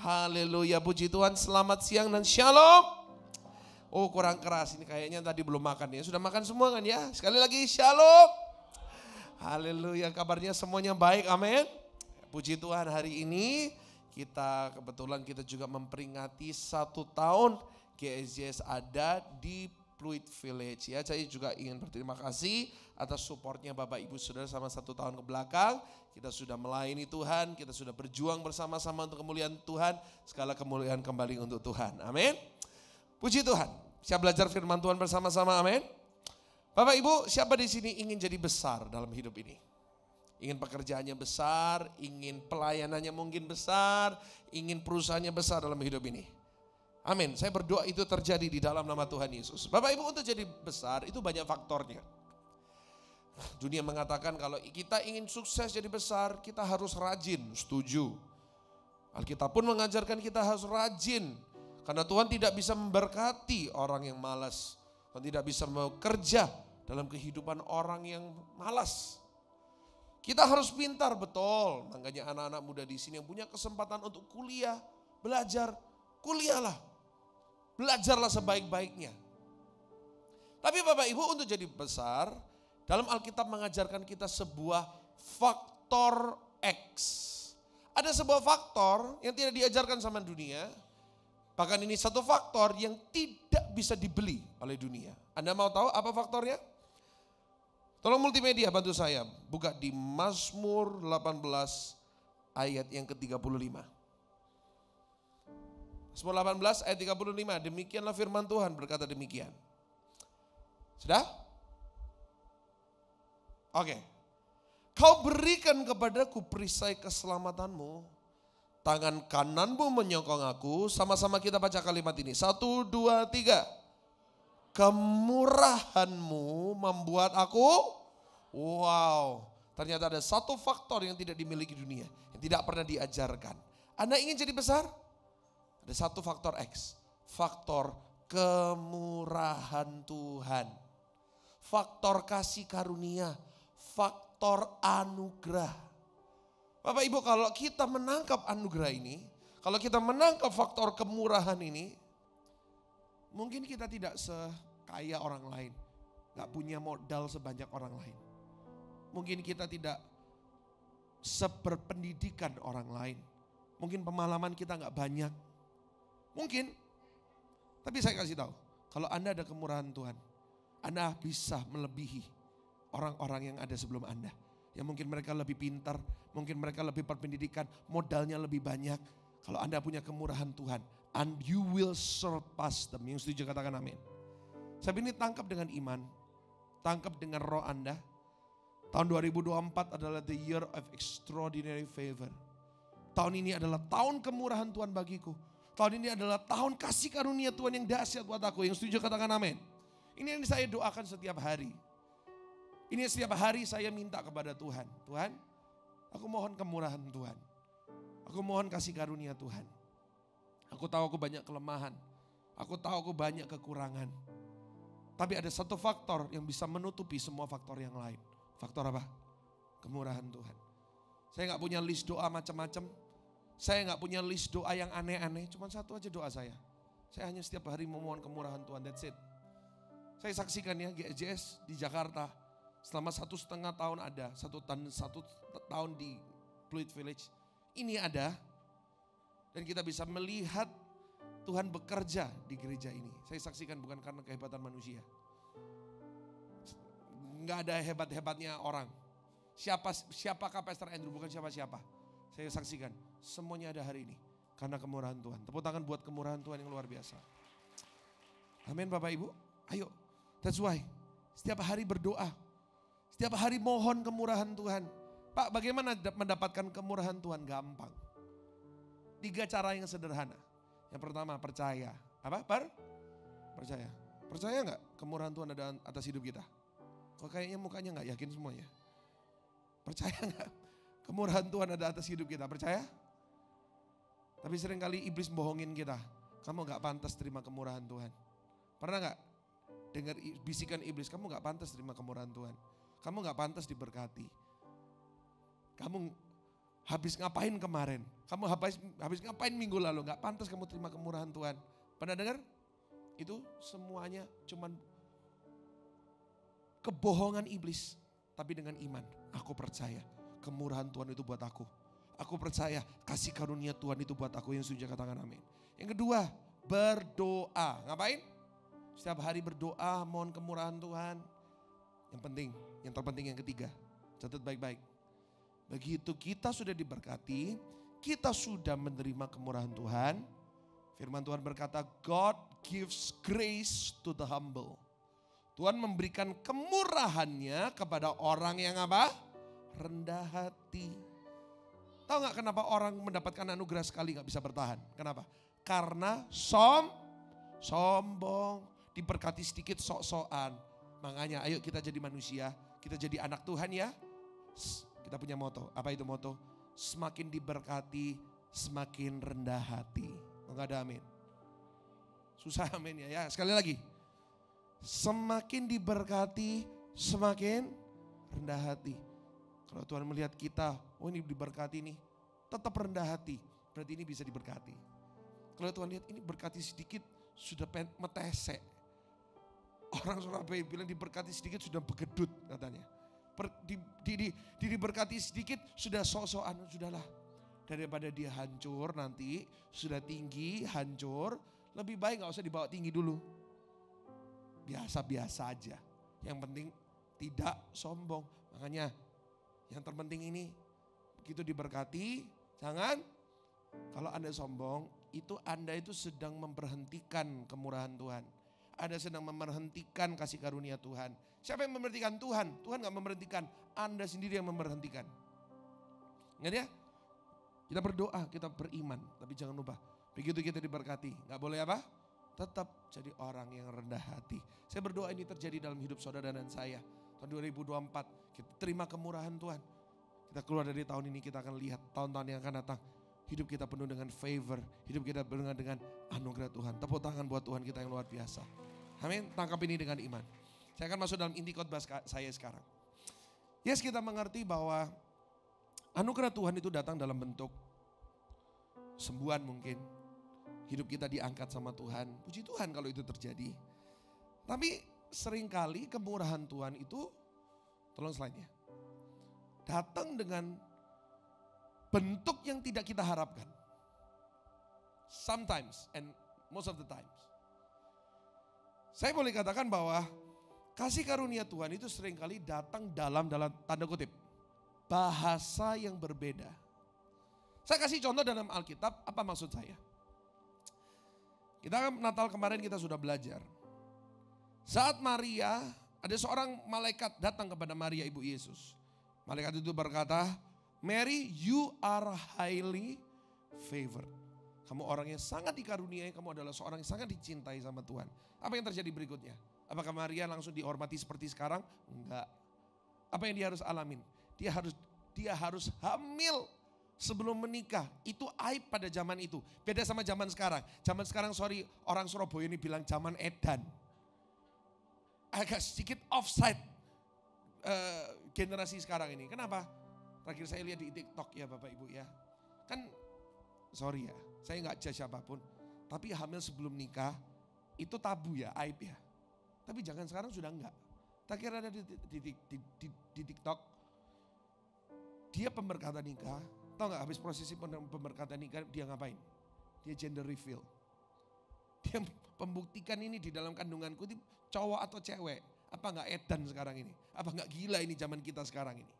Haleluya, puji Tuhan, selamat siang dan shalom. Oh kurang keras, ini kayaknya tadi belum makan ya. Sudah makan semua kan ya? Sekali lagi shalom. Haleluya, kabarnya semuanya baik, amin. Puji Tuhan, hari ini kebetulan kita juga memperingati 1 tahun GSJS ada di Pluit Village ya. Saya juga ingin berterima kasih atas supportnya Bapak Ibu Saudara selama 1 tahun ke belakang. Kita sudah melayani Tuhan, kita sudah berjuang bersama-sama untuk kemuliaan Tuhan. Segala kemuliaan kembali untuk Tuhan, amin. Puji Tuhan, siap belajar firman Tuhan bersama-sama, amin. Bapak Ibu, siapa di sini ingin jadi besar dalam hidup ini? Ingin pekerjaannya besar, ingin pelayanannya mungkin besar, ingin perusahaannya besar dalam hidup ini. Amin, saya berdoa itu terjadi di dalam nama Tuhan Yesus. Bapak Ibu, untuk jadi besar itu banyak faktornya. Dunia mengatakan kalau kita ingin sukses jadi besar, kita harus rajin, setuju. Alkitab pun mengajarkan kita harus rajin. Karena Tuhan tidak bisa memberkati orang yang malas. Tuhan tidak bisa bekerja dalam kehidupan orang yang malas. Kita harus pintar, betul. Makanya anak-anak muda di sini yang punya kesempatan untuk kuliah, belajar, kuliahlah. Belajarlah sebaik-baiknya. Tapi Bapak Ibu, untuk jadi besar, dalam Alkitab mengajarkan kita sebuah faktor X. Ada sebuah faktor yang tidak diajarkan sama dunia. Bahkan ini satu faktor yang tidak bisa dibeli oleh dunia. Anda mau tahu apa faktornya? Tolong multimedia bantu saya. Buka di Mazmur 18 ayat yang ke-35. Mazmur 18 ayat 35. Demikianlah firman Tuhan berkata demikian. Sudah? Oke. Kau berikan kepadaku perisai keselamatanmu. Tangan kananmu menyokong aku. Sama-sama kita baca kalimat ini. 1, 2, 3. Kemurahanmu membuat aku. Wow. Ternyata ada satu faktor yang tidak dimiliki dunia. Yang tidak pernah diajarkan. Anda ingin jadi besar? Ada satu faktor X. Faktor kemurahan Tuhan. Faktor kasih karunia. Faktor anugerah. Bapak Ibu, kalau kita menangkap anugerah ini, kalau kita menangkap faktor kemurahan ini, mungkin kita tidak sekaya orang lain, gak punya modal sebanyak orang lain. Mungkin kita tidak seberpendidikan orang lain. Mungkin pengalaman kita gak banyak. Mungkin, tapi saya kasih tahu, kalau Anda ada kemurahan Tuhan, Anda bisa melebihi orang-orang yang ada sebelum Anda. Ya mungkin mereka lebih pintar, mungkin mereka lebih berpendidikan, modalnya lebih banyak. Kalau Anda punya kemurahan Tuhan, and you will surpass them. Yang setuju katakan amin. Saya ini tangkap dengan iman, tangkap dengan roh Anda. Tahun 2024 adalah the year of extraordinary favor. Tahun ini adalah tahun kemurahan Tuhan bagiku. Tahun ini adalah tahun kasih karunia Tuhan yang dahsyat buat aku. Yang setuju katakan amin. Ini yang saya doakan setiap hari. Ini setiap hari saya minta kepada Tuhan. Tuhan, aku mohon kemurahan Tuhan. Aku mohon kasih karunia Tuhan. Aku tahu aku banyak kelemahan. Aku tahu aku banyak kekurangan. Tapi ada satu faktor yang bisa menutupi semua faktor yang lain. Faktor apa? Kemurahan Tuhan. Saya gak punya list doa macam-macam. Saya gak punya list doa yang aneh-aneh. Cuma satu aja doa saya. Saya hanya setiap hari memohon kemurahan Tuhan. That's it. Saya saksikan ya GSJS di Jakarta. Selama 1,5 tahun ada. 1 tahun di Pluit Village. Ini ada. Dan kita bisa melihat Tuhan bekerja di gereja ini. Saya saksikan bukan karena kehebatan manusia. Enggak ada hebat-hebatnya orang. Siapakah Pastor Andrew? Bukan siapa-siapa. Saya saksikan semuanya ada hari ini. Karena kemurahan Tuhan. Tepuk tangan buat kemurahan Tuhan yang luar biasa. Amin Bapak Ibu. Ayo. That's why. Setiap hari berdoa. Setiap hari mohon kemurahan Tuhan. Pak, bagaimana mendapatkan kemurahan Tuhan? Gampang. 3 cara yang sederhana. Yang pertama, percaya. Apa? Percaya. Percaya gak kemurahan Tuhan ada atas hidup kita? Kok kayaknya mukanya gak yakin semuanya? Percaya gak kemurahan Tuhan ada atas hidup kita? Percaya? Tapi seringkali iblis bohongin kita. Kamu gak pantas terima kemurahan Tuhan. Pernah gak dengar bisikan iblis? Kamu gak pantas terima kemurahan Tuhan. Kamu gak pantas diberkati. Kamu habis ngapain kemarin? Kamu habis ngapain minggu lalu? Gak pantas kamu terima kemurahan Tuhan. Pernah dengar? Itu semuanya cuman kebohongan iblis. Tapi dengan iman, aku percaya kemurahan Tuhan itu buat aku. Aku percaya kasih karunia Tuhan itu buat aku. Yang setuju katakan amin. Yang kedua, berdoa. Ngapain? Setiap hari berdoa, mohon kemurahan Tuhan. Yang terpenting yang ketiga. Catat baik-baik. Begitu kita sudah diberkati, kita sudah menerima kemurahan Tuhan. Firman Tuhan berkata, God gives grace to the humble. Tuhan memberikan kemurahannya kepada orang yang apa? Rendah hati. Tahu gak kenapa orang mendapatkan anugerah sekali gak bisa bertahan? Kenapa? Karena sombong, diberkati sedikit sok-sokan. Makanya ayo kita jadi manusia, kita jadi anak Tuhan ya. Kita punya moto, apa itu moto? Semakin diberkati, semakin rendah hati. Enggak ada amin. Susah amin ya. Sekali lagi. Semakin diberkati, semakin rendah hati. Kalau Tuhan melihat kita, oh ini diberkati nih, tetap rendah hati. Berarti ini bisa diberkati. Kalau Tuhan lihat ini berkati sedikit, sudah metesek. Orang Surabaya bilang diberkati sedikit sudah begedut katanya. Diberkati sedikit sudah sok-sokan, sudahlah. Daripada dia hancur nanti, sudah tinggi, hancur. Lebih baik gak usah dibawa tinggi dulu. Biasa-biasa aja. Yang penting tidak sombong. Makanya yang terpenting ini, begitu diberkati, jangan. Kalau Anda sombong, itu Anda itu sedang memberhentikan kemurahan Tuhan. Anda sedang memberhentikan kasih karunia Tuhan. Siapa yang memberhentikan? Tuhan. Tuhan gak memberhentikan. Anda sendiri yang memberhentikan. Ingat ya? Kita berdoa, kita beriman. Tapi jangan lupa, begitu kita diberkati, gak boleh apa? Tetap jadi orang yang rendah hati. Saya berdoa ini terjadi dalam hidup saudara dan saya. Tahun 2024, kita terima kemurahan Tuhan. Kita keluar dari tahun ini, kita akan lihat tahun-tahun yang akan datang. Hidup kita penuh dengan favor, hidup kita penuh dengan anugerah Tuhan. Tepuk tangan buat Tuhan kita yang luar biasa. Amin, tangkap ini dengan iman. Saya akan masuk dalam inti khotbah saya sekarang. Yes, kita mengerti bahwa anugerah Tuhan itu datang dalam bentuk sembuhan mungkin. Hidup kita diangkat sama Tuhan. Puji Tuhan kalau itu terjadi. Tapi seringkali kemurahan Tuhan itu, tolong slide-nya, datang dengan bentuk yang tidak kita harapkan. Sometimes and most of the times. Saya boleh katakan bahwa kasih karunia Tuhan itu seringkali datang dalam tanda kutip bahasa yang berbeda. Saya kasih contoh dalam Alkitab, apa maksud saya? Kita Natal kemarin kita sudah belajar. Saat Maria, ada seorang malaikat datang kepada Maria ibu Yesus. Malaikat itu berkata, Mary, you are highly favored. Kamu orang yang sangat dikaruniai, kamu adalah seorang yang sangat dicintai sama Tuhan. Apa yang terjadi berikutnya? Apakah Maria langsung dihormati seperti sekarang? Enggak. Apa yang dia harus alamin? Dia harus hamil sebelum menikah. Itu aib pada zaman itu. Beda sama zaman sekarang. Zaman sekarang orang Surabaya ini bilang zaman edan. Agak sedikit offside generasi sekarang ini. Kenapa? Terakhir saya lihat di TikTok ya Bapak Ibu ya. Kan sorry ya, saya gak judge siapapun. Tapi hamil sebelum nikah itu tabu ya, aib ya. Tapi jangan sekarang sudah enggak. Terakhir ada di TikTok. Dia pemberkatan nikah. Tahu gak habis prosesi pemberkatan nikah dia ngapain? Dia gender reveal. Dia pembuktikan ini di dalam kandunganku itu cowok atau cewek. Apa gak edan sekarang ini? Apa gak gila ini zaman kita sekarang ini?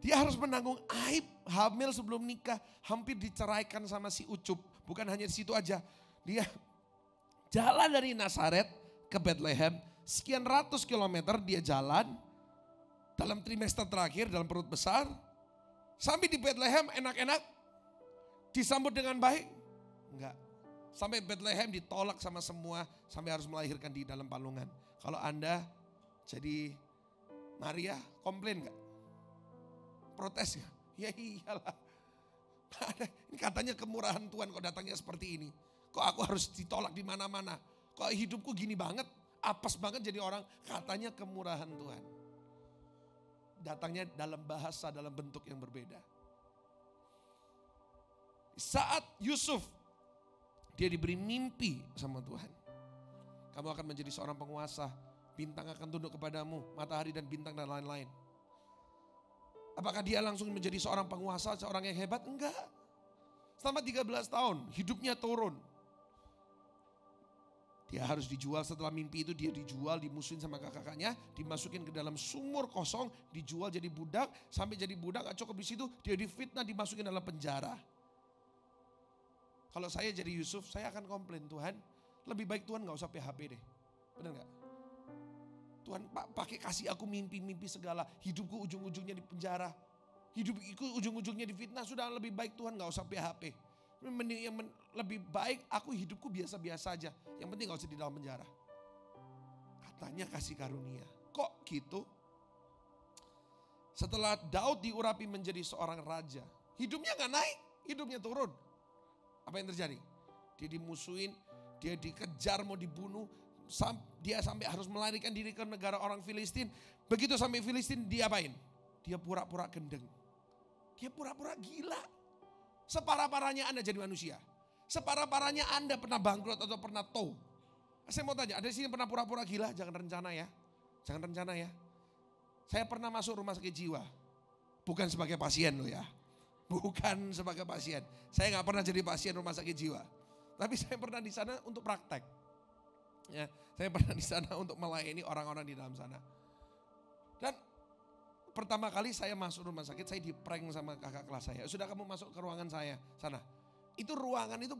Dia harus menanggung aib hamil sebelum nikah. Hampir diceraikan sama si Ucup. Bukan hanya di situ aja. Dia jalan dari Nazaret ke Bethlehem. Sekian ratus kilometer dia jalan. Dalam trimester terakhir dalam perut besar. Sampai di Bethlehem enak-enak. Disambut dengan baik. Enggak. Sampai Bethlehem ditolak sama semua. Sampai harus melahirkan di dalam palungan. Kalau Anda jadi Maria, komplain enggak? Protes gak? Ya iyalah. Ini katanya kemurahan Tuhan kok datangnya seperti ini. Kok aku harus ditolak di mana-mana? Kok hidupku gini banget? Apes banget jadi orang, katanya kemurahan Tuhan. datangnya dalam bahasa, dalam bentuk yang berbeda. Saat Yusuf, dia diberi mimpi sama Tuhan. Kamu akan menjadi seorang penguasa, bintang akan tunduk kepadamu, matahari dan bintang dan lain-lain. Apakah dia langsung menjadi seorang penguasa, seorang yang hebat? Enggak. Selama 13 tahun, hidupnya turun. Dia harus dijual, setelah mimpi itu dia dijual, dimusuhin sama kakaknya, dimasukin ke dalam sumur kosong, dijual jadi budak, sampai jadi budak gak cukup di situ, dia difitnah, dimasukin dalam penjara. Kalau saya jadi Yusuf, saya akan komplain, Tuhan, lebih baik Tuhan gak usah PHP deh. Benar gak? Tuhan pakai kasih aku mimpi-mimpi segala, hidupku ujung-ujungnya di penjara, hidupku ujung-ujungnya di fitnah, sudah lebih baik Tuhan gak usah PHP. Lebih baik aku hidupku biasa-biasa aja. Yang penting gak usah di dalam penjara. Katanya kasih karunia. Kok gitu? Setelah Daud diurapi menjadi seorang raja, hidupnya gak naik, hidupnya turun. Apa yang terjadi? Dia dimusuhin, dia dikejar, mau dibunuh. Dia sampai harus melarikan diri ke negara orang Filistin. Begitu sampai Filistin, dia apain? Dia pura-pura gendeng. Dia pura-pura gila. Separah-parahnya Anda jadi manusia. Separah-parahnya Anda pernah bangkrut atau pernah toh. Saya mau tanya, ada di sini pernah pura-pura gila? Jangan rencana ya. Jangan rencana ya. Saya pernah masuk rumah sakit jiwa. Bukan sebagai pasien loh ya. Bukan sebagai pasien. Saya gak pernah jadi pasien rumah sakit jiwa. Tapi saya pernah di sana untuk praktek. Ya, saya pernah di sana untuk melayani orang-orang di dalam sana. Dan pertama kali saya masuk rumah sakit, saya di-prank sama kakak kelas saya. Sudah kamu masuk ke ruangan saya sana. Itu ruangan itu,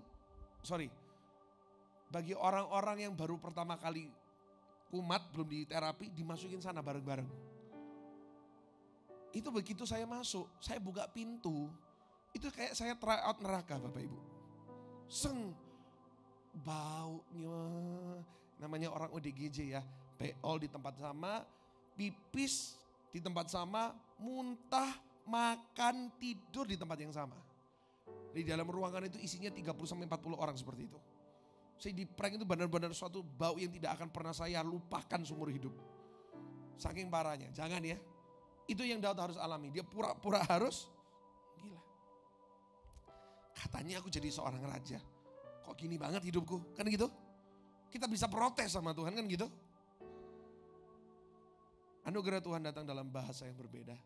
bagi orang-orang yang baru pertama kali kumat, belum di terapi, dimasukin sana bareng-bareng. Itu begitu saya masuk, saya buka pintu, itu kayak saya try out neraka Bapak Ibu. Baunya, namanya orang ODGJ ya, beol di tempat sama, pipis di tempat sama, muntah, makan, tidur di tempat yang sama. Di dalam ruangan itu isinya 30-40 orang seperti itu. Saya di prank itu benar-benar suatu bau yang tidak akan pernah saya lupakan seumur hidup. Saking parahnya, jangan ya. Itu yang Daud harus alami, dia pura-pura harus gila. Katanya aku jadi seorang raja. Kok gini banget hidupku, kan gitu? Kita bisa protes sama Tuhan kan gitu? Anugerah Tuhan datang dalam bahasa yang berbeda.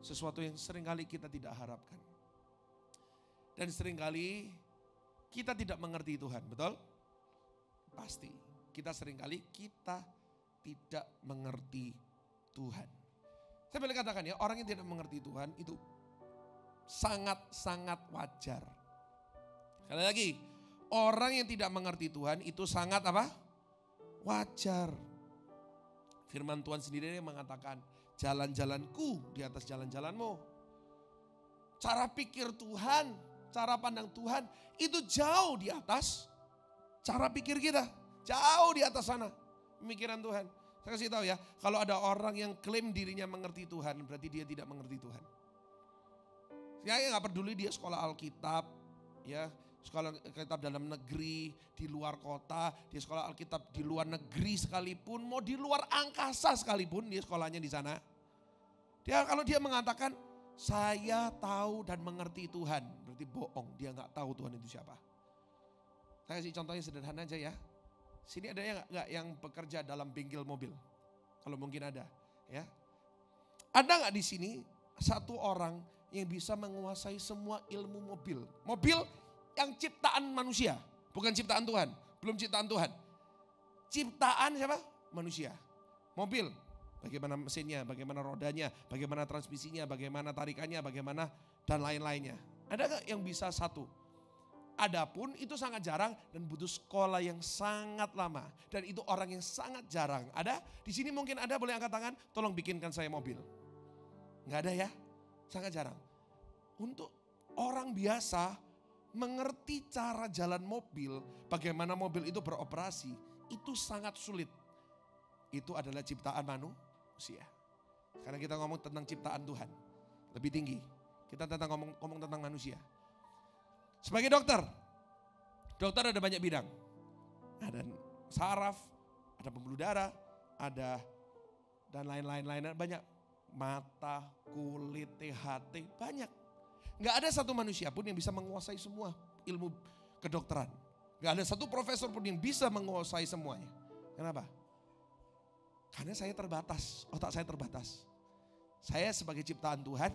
Sesuatu yang seringkali kita tidak harapkan. Dan seringkali kita tidak mengerti Tuhan, betul? Pasti. Kita seringkali kita tidak mengerti Tuhan. Saya boleh katakan ya, orang yang tidak mengerti Tuhan itu sangat-sangat wajar. Sekali lagi, orang yang tidak mengerti Tuhan itu sangat apa? Wajar. Firman Tuhan sendiri yang mengatakan, jalan-jalanku di atas jalan-jalanmu. Cara pikir Tuhan, cara pandang Tuhan itu jauh di atas cara pikir kita. Jauh di atas sana pemikiran Tuhan. Saya kasih tahu ya, kalau ada orang yang klaim dirinya mengerti Tuhan, berarti dia tidak mengerti Tuhan. Saya gak peduli dia sekolah Alkitab, ya, sekolah Alkitab dalam negeri, di luar kota, dia sekolah Alkitab di luar negeri sekalipun, mau di luar angkasa sekalipun dia sekolahnya di sana. Dia kalau dia mengatakan saya tahu dan mengerti Tuhan, berarti bohong, dia gak tahu Tuhan itu siapa. Saya kasih contohnya sederhana aja ya. Sini ada nggak yang bekerja dalam bengkel mobil? Kalau mungkin ada, ya. Ada nggak di sini satu orang yang bisa menguasai semua ilmu mobil? Mobil yang ciptaan manusia, bukan ciptaan Tuhan, belum ciptaan Tuhan. Ciptaan siapa? Manusia. Mobil, bagaimana mesinnya, bagaimana rodanya, bagaimana transmisinya, bagaimana tarikannya, bagaimana dan lain-lainnya. Ada nggak yang bisa satu? Adapun itu sangat jarang dan butuh sekolah yang sangat lama. Dan itu orang yang sangat jarang. Ada? Di sini mungkin ada, boleh angkat tangan, tolong bikinkan saya mobil. Enggak ada ya? Sangat jarang. Untuk orang biasa mengerti cara jalan mobil, bagaimana mobil itu beroperasi, itu sangat sulit. Itu adalah ciptaan manusia. Karena kita ngomong tentang ciptaan Tuhan, lebih tinggi. Kita ngomong tentang manusia. Sebagai dokter ada banyak bidang. Ada saraf, ada pembuluh darah, ada dan lain-lain banyak. mata, kulit, THT, banyak. Nggak ada satu manusia pun yang bisa menguasai semua ilmu kedokteran. Nggak ada satu profesor pun yang bisa menguasai semuanya. Kenapa? Karena saya terbatas, otak saya terbatas. Saya sebagai ciptaan Tuhan,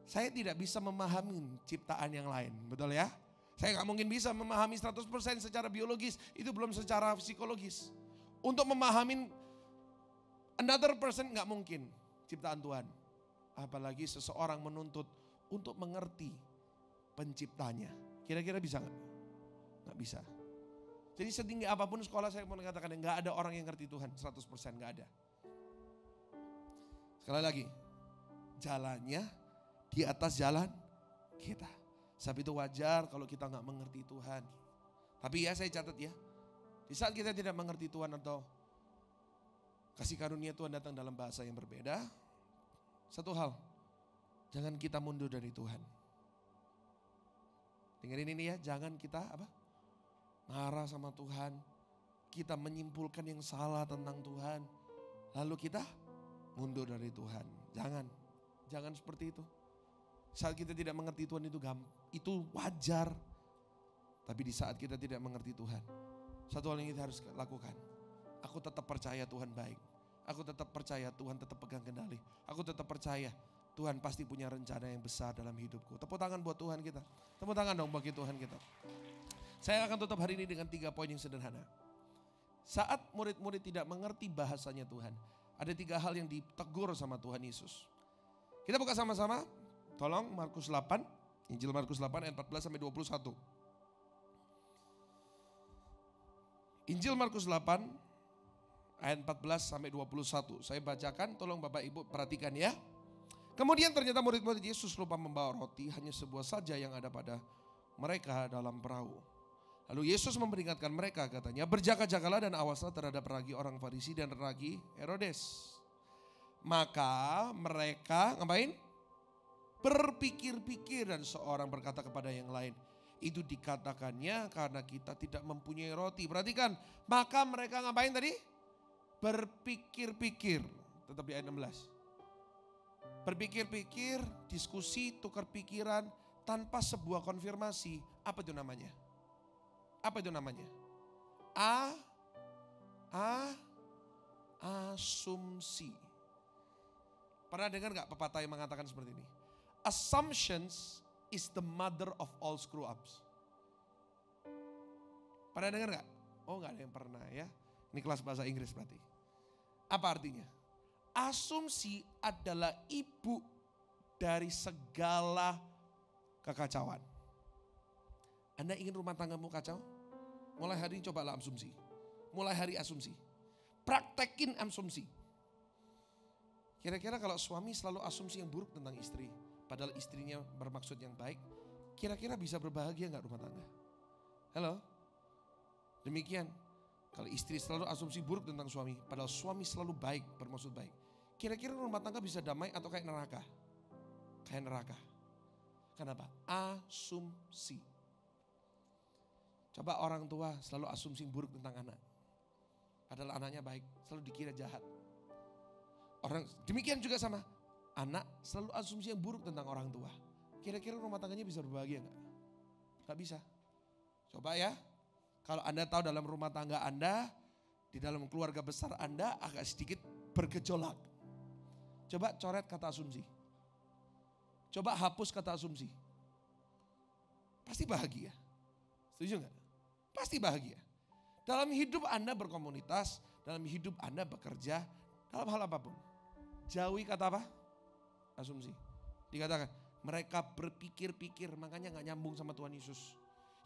saya tidak bisa memahami ciptaan yang lain, betul ya? Saya nggak mungkin bisa memahami 100% secara biologis, itu belum secara psikologis. Untuk memahami another person nggak mungkin ciptaan Tuhan. Apalagi seseorang menuntut untuk mengerti penciptanya. Kira-kira bisa nggak? Nggak bisa. Jadi setinggi apapun sekolah saya mau mengatakan nggak ada orang yang ngerti Tuhan 100%, nggak ada. Sekali lagi, jalannya di atas jalan kita. Sebab itu wajar kalau kita nggak mengerti Tuhan. Tapi ya saya catat ya, di saat kita tidak mengerti Tuhan atau kasih karunia Tuhan datang dalam bahasa yang berbeda, satu hal, jangan kita mundur dari Tuhan. Dengerin ini ya, jangan kita marah sama Tuhan, kita menyimpulkan yang salah tentang Tuhan, lalu kita mundur dari Tuhan. Jangan seperti itu. Saat kita tidak mengerti Tuhan itu wajar. Tapi di saat kita tidak mengerti Tuhan, satu hal yang kita harus lakukan, aku tetap percaya Tuhan baik. Aku tetap percaya Tuhan tetap pegang kendali. Aku tetap percaya Tuhan pasti punya rencana yang besar dalam hidupku. Tepuk tangan buat Tuhan kita. Tepuk tangan dong bagi Tuhan kita. Saya akan tutup hari ini dengan 3 poin yang sederhana. Saat murid-murid tidak mengerti bahasanya Tuhan, ada 3 hal yang ditegur sama Tuhan Yesus. Kita buka sama-sama, tolong Markus 8, Injil Markus 8 ayat 14 sampai 21. Injil Markus 8 ayat 14 sampai 21. Saya bacakan, tolong Bapak Ibu perhatikan ya. Kemudian ternyata murid-murid Yesus lupa membawa roti, hanya sebuah saja yang ada pada mereka dalam perahu. Lalu Yesus memperingatkan mereka, katanya, berjaga-jagalah dan awaslah terhadap ragi orang Farisi dan ragi Herodes. Maka mereka ngapain? Berpikir-pikir dan seorang berkata kepada yang lain, itu dikatakannya karena kita tidak mempunyai roti. Perhatikan, maka mereka ngapain tadi? Berpikir-pikir. Tetap di ayat 16. Berpikir-pikir, diskusi, tukar pikiran tanpa sebuah konfirmasi. Apa itu namanya? Apa itu namanya? Asumsi. Pernah dengar gak pepatah yang mengatakan seperti ini? Assumptions is the mother of all screw ups. Pernah dengar gak? Oh gak ada yang pernah ya. Ini kelas bahasa Inggris berarti. Apa artinya? Asumsi adalah ibu dari segala kekacauan. Anda ingin rumah tanggamu kacau? Mulai hari ini cobalah asumsi. Mulai hari asumsi. Praktekin asumsi. Kira-kira kalau suami selalu asumsi yang buruk tentang istri, padahal istrinya bermaksud yang baik, kira-kira bisa berbahagia gak rumah tangga? Halo? Demikian, kalau istri selalu asumsi buruk tentang suami, padahal suami selalu baik, bermaksud baik, kira-kira rumah tangga bisa damai atau kayak neraka? Kayak neraka. Kenapa? Asumsi. Coba orang tua selalu asumsi buruk tentang anak, padahal anaknya baik, selalu dikira jahat. Orang demikian juga sama anak selalu asumsi yang buruk tentang orang tua. Kira-kira rumah tangganya bisa berbahagia gak? Gak bisa. Coba ya, kalau Anda tahu dalam rumah tangga Anda, di dalam keluarga besar Anda agak sedikit bergejolak. Coba coret kata asumsi. Coba hapus kata asumsi. Pasti bahagia. Setuju gak? Pasti bahagia. Dalam hidup Anda berkomunitas, dalam hidup Anda bekerja, dalam hal apapun. Jauhi kata apa? Asumsi. Dikatakan, mereka berpikir-pikir, makanya gak nyambung sama Tuhan Yesus.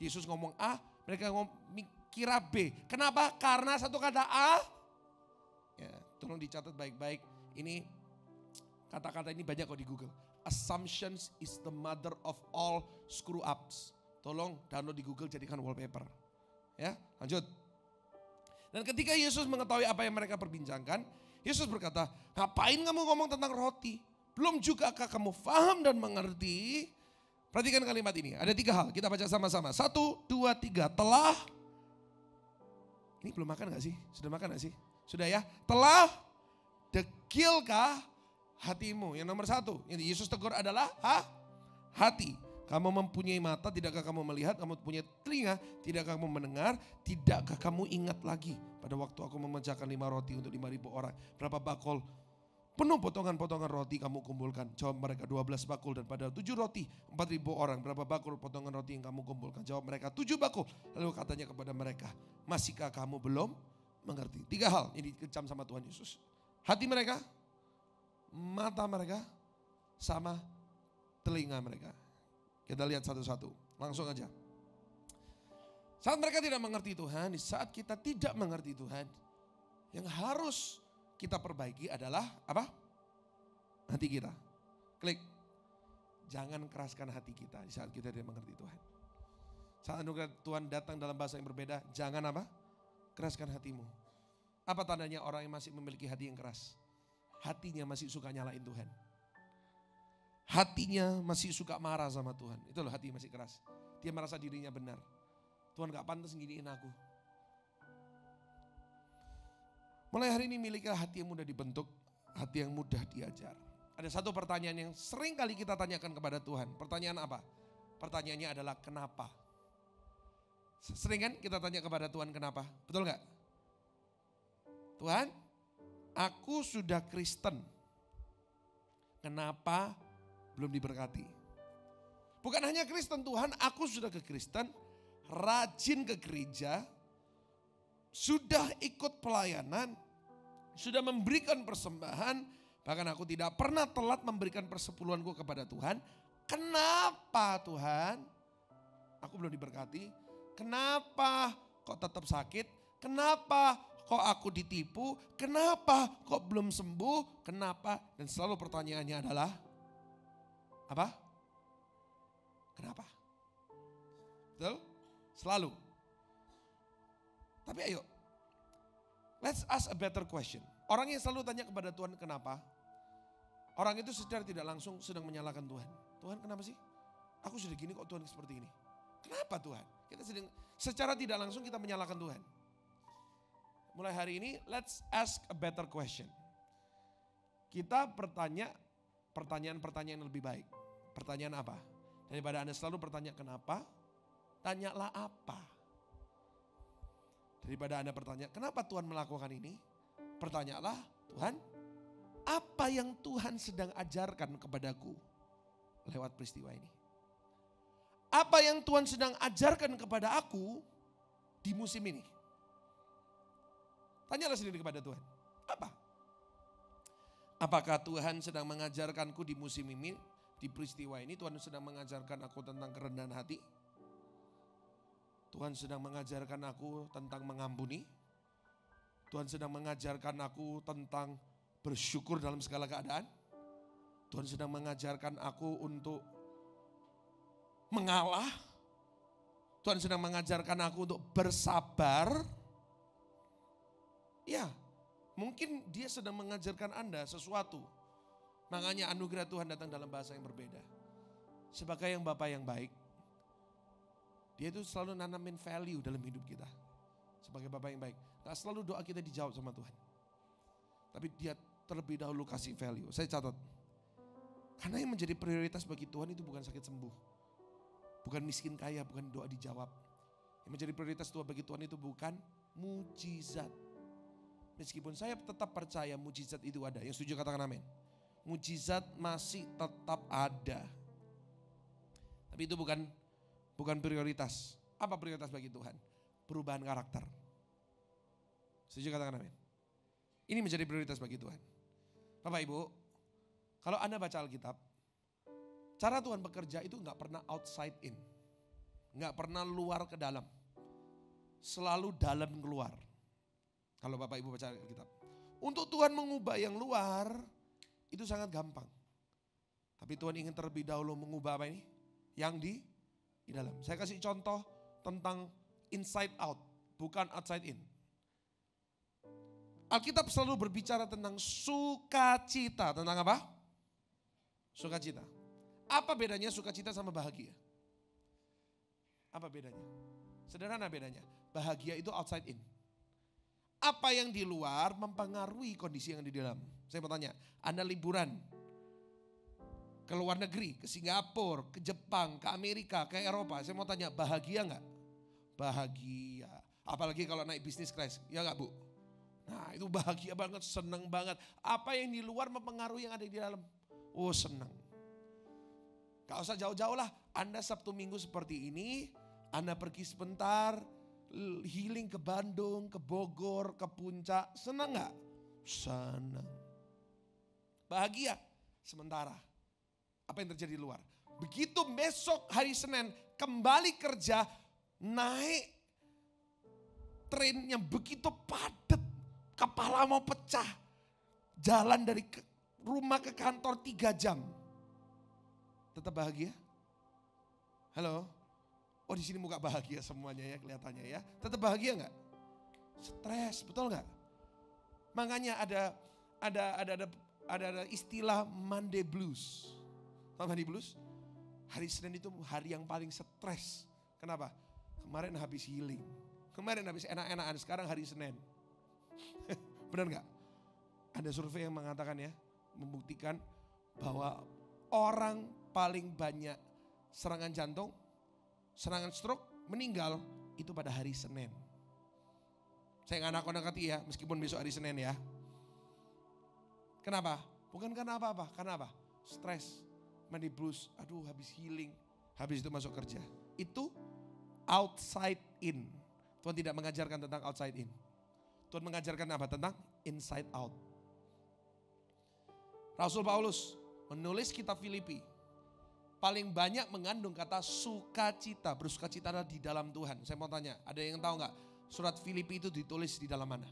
Yesus ngomong A, mereka kira B. Kenapa? Karena satu kata A. Ya, tolong dicatat baik-baik. Ini kata-kata ini banyak kok di Google. Assumptions is the mother of all screw ups. Tolong download di Google, jadikan wallpaper. Ya, lanjut. Dan ketika Yesus mengetahui apa yang mereka perbincangkan, Yesus berkata, ngapain kamu ngomong tentang roti? Belum jugakah kamu paham dan mengerti? Perhatikan kalimat ini, ada 3 hal, kita baca sama-sama. 1, 2, 3, telah. Ini belum makan gak sih? Sudah makan gak sih? Sudah ya? Telah dekilkah hatimu. Yang nomor satu, yang Yesus tegur adalah hati. Kamu mempunyai mata, tidakkah kamu melihat? Kamu punya telinga, tidakkah kamu mendengar? Tidakkah kamu ingat lagi pada waktu aku memecahkan 5 roti untuk 5.000 orang? Berapa bakul penuh potongan-potongan roti kamu kumpulkan? Jawab mereka 12 bakul. Dan pada 7 roti 4.000 orang, berapa bakul potongan roti yang kamu kumpulkan? Jawab mereka 7 bakul. Lalu katanya kepada mereka, masihkah kamu belum mengerti? 3 hal yang dikecam sama Tuhan Yesus. Hati mereka, mata mereka, sama telinga mereka. Kita lihat satu-satu, langsung aja. Saat mereka tidak mengerti Tuhan, di saat kita tidak mengerti Tuhan, yang harus kita perbaiki adalah apa? Hati kita. Klik. Jangan keraskan hati kita di saat kita tidak mengerti Tuhan. Saat anugerah Tuhan datang dalam bahasa yang berbeda, jangan apa? Keraskan hatimu. Apa tandanya orang yang masih memiliki hati yang keras? Hatinya masih suka nyalain Tuhan. Hatinya masih suka marah sama Tuhan. Itu loh hati masih keras. Dia merasa dirinya benar. Tuhan gak pantas nginiin aku. Mulai hari ini milikilah hati yang mudah dibentuk, hati yang mudah diajar. Ada satu pertanyaan yang sering kali kita tanyakan kepada Tuhan. Pertanyaan apa? Pertanyaannya adalah kenapa? Sering kan kita tanya kepada Tuhan kenapa? Betul gak? Tuhan, aku sudah Kristen. Kenapa belum diberkati? Bukan hanya Kristen, Tuhan, aku sudah ke Kristen, rajin ke gereja, sudah ikut pelayanan, sudah memberikan persembahan, bahkan aku tidak pernah telat memberikan persepuluhanku kepada Tuhan. Kenapa Tuhan aku belum diberkati? Kenapa kok tetap sakit? Kenapa kok aku ditipu? Kenapa kok belum sembuh? Kenapa? Dan selalu pertanyaannya adalah apa? Kenapa? Betul? Selalu. Tapi ayo, let's ask a better question. Orang yang selalu tanya kepada Tuhan kenapa, orang itu secara tidak langsung sedang menyalahkan Tuhan. Tuhan kenapa sih? Aku sudah gini kok Tuhan seperti ini. Kenapa Tuhan? Kita sedang secara tidak langsung kita menyalahkan Tuhan. Mulai hari ini let's ask a better question. Kita bertanya pertanyaan-pertanyaan yang lebih baik. Pertanyaan apa? Daripada Anda selalu bertanya kenapa, tanyalah apa. Daripada Anda bertanya kenapa Tuhan melakukan ini, pertanyalah Tuhan, apa yang Tuhan sedang ajarkan kepadaku lewat peristiwa ini? Apa yang Tuhan sedang ajarkan kepada aku di musim ini? Tanyalah sendiri kepada Tuhan. Apa? Apakah Tuhan sedang mengajarkanku di musim ini, di peristiwa ini, Tuhan sedang mengajarkan aku tentang kerendahan hati? Tuhan sedang mengajarkan aku tentang mengampuni? Tuhan sedang mengajarkan aku tentang bersyukur dalam segala keadaan? Tuhan sedang mengajarkan aku untuk mengalah? Tuhan sedang mengajarkan aku untuk bersabar? Ya, mungkin dia sedang mengajarkan Anda sesuatu. Makanya anugerah Tuhan datang dalam bahasa yang berbeda. Sebagai yang Bapa yang baik, dia itu selalu nanamin value dalam hidup kita. Sebagai Bapa yang baik, gak selalu doa kita dijawab sama Tuhan. Tapi dia terlebih dahulu kasih value. Saya catat. Karena yang menjadi prioritas bagi Tuhan itu bukan sakit sembuh. Bukan miskin kaya, bukan doa dijawab. Yang menjadi prioritas Tuhan bagi Tuhan itu bukan mujizat. Meskipun saya tetap percaya mujizat itu ada. Yang setuju katakan amin. Mujizat masih tetap ada. Tapi itu bukan prioritas. Apa prioritas bagi Tuhan? Perubahan karakter. Setuju katakan amin. Ini menjadi prioritas bagi Tuhan. Bapak Ibu, kalau Anda baca Alkitab, cara Tuhan bekerja itu gak pernah outside in. Gak pernah luar ke dalam. Selalu dalam keluar. Kalau Bapak Ibu baca Alkitab. Untuk Tuhan mengubah yang luar, itu sangat gampang. Tapi Tuhan ingin terlebih dahulu mengubah apa ini? Yang di dalam. Saya kasih contoh tentang inside out, bukan outside in. Alkitab selalu berbicara tentang sukacita. Tentang apa? Sukacita. Apa bedanya sukacita sama bahagia? Apa bedanya? Sederhana bedanya. Bahagia itu outside in. Apa yang di luar mempengaruhi kondisi yang di dalam. Saya mau tanya, Anda liburan ke luar negeri, ke Singapura, ke Jepang, ke Amerika, ke Eropa. Saya mau tanya, bahagia nggak? Bahagia. Apalagi kalau naik bisnis class, ya nggak Bu? Nah itu bahagia banget, seneng banget. Apa yang di luar mempengaruhi yang ada di dalam? Oh seneng. Gak usah jauh-jauh lah, Anda Sabtu Minggu seperti ini, Anda pergi sebentar, healing ke Bandung, ke Bogor, ke Puncak, senang nggak? Senang. Bahagia sementara. Apa yang terjadi di luar? Begitu besok hari Senin kembali kerja, naik trennya begitu padat, kepala mau pecah. Jalan dari rumah ke kantor 3 jam. Tetap bahagia? Halo? Oh di sini muka bahagia semuanya ya kelihatannya ya. Tetap bahagia nggak? Stres, betul nggak? Makanya ada istilah Monday Blues. Tahu Monday Blues? Hari Senin itu hari yang paling stres. Kenapa? Kemarin habis healing. Kemarin habis enak-enakan, sekarang hari Senin. Benar nggak? Ada survei yang mengatakan ya, membuktikan bahwa orang paling banyak serangan jantung, serangan stroke, meninggal itu pada hari Senin. Saya nggak nakut-nakuti ya, meskipun besok hari Senin ya. Kenapa? Bukan karena apa-apa, karena apa? Stres, mandi blues, aduh habis healing, habis itu masuk kerja. Itu outside in. Tuhan tidak mengajarkan tentang outside in. Tuhan mengajarkan apa? Tentang inside out. Rasul Paulus menulis kitab Filipi, paling banyak mengandung kata sukacita. Bersukacita adalah di dalam Tuhan. Saya mau tanya, ada yang tahu nggak surat Filipi itu ditulis di dalam mana?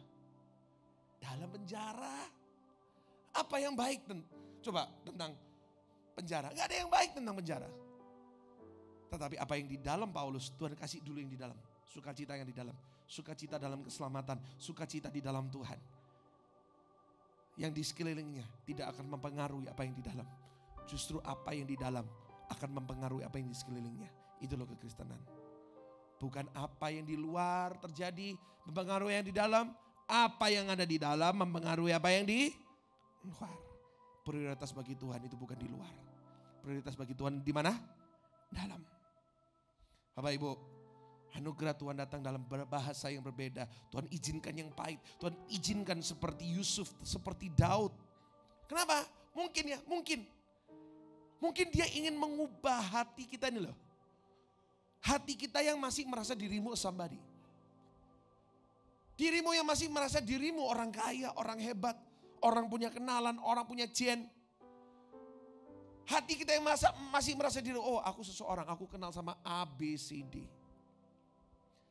Dalam penjara. Apa yang baik coba tentang penjara? Gak ada yang baik tentang penjara. Tetapi apa yang di dalam Paulus, Tuhan kasih dulu yang di dalam. Sukacita yang di dalam. Sukacita dalam keselamatan. Sukacita di dalam Tuhan. Yang di sekelilingnya tidak akan mempengaruhi apa yang di dalam. Justru apa yang di dalam akan mempengaruhi apa yang di sekelilingnya. Itu loh kekristenan. Bukan apa yang di luar terjadi mempengaruhi yang di dalam. Apa yang ada di dalam mempengaruhi apa yang di luar. Prioritas bagi Tuhan itu bukan di luar. Prioritas bagi Tuhan di mana? Dalam. Bapak Ibu, anugerah Tuhan datang dalam bahasa yang berbeda. Tuhan izinkan yang pahit. Tuhan izinkan seperti Yusuf, seperti Daud. Kenapa? Mungkin ya, mungkin. Mungkin dia ingin mengubah hati kita ini loh. Hati kita yang masih merasa dirimu somebody. Dirimu yang masih merasa dirimu orang kaya, orang hebat. Orang punya kenalan, orang punya gen. Hati kita yang masih merasa diri, oh aku seseorang, aku kenal sama A, B, C, D.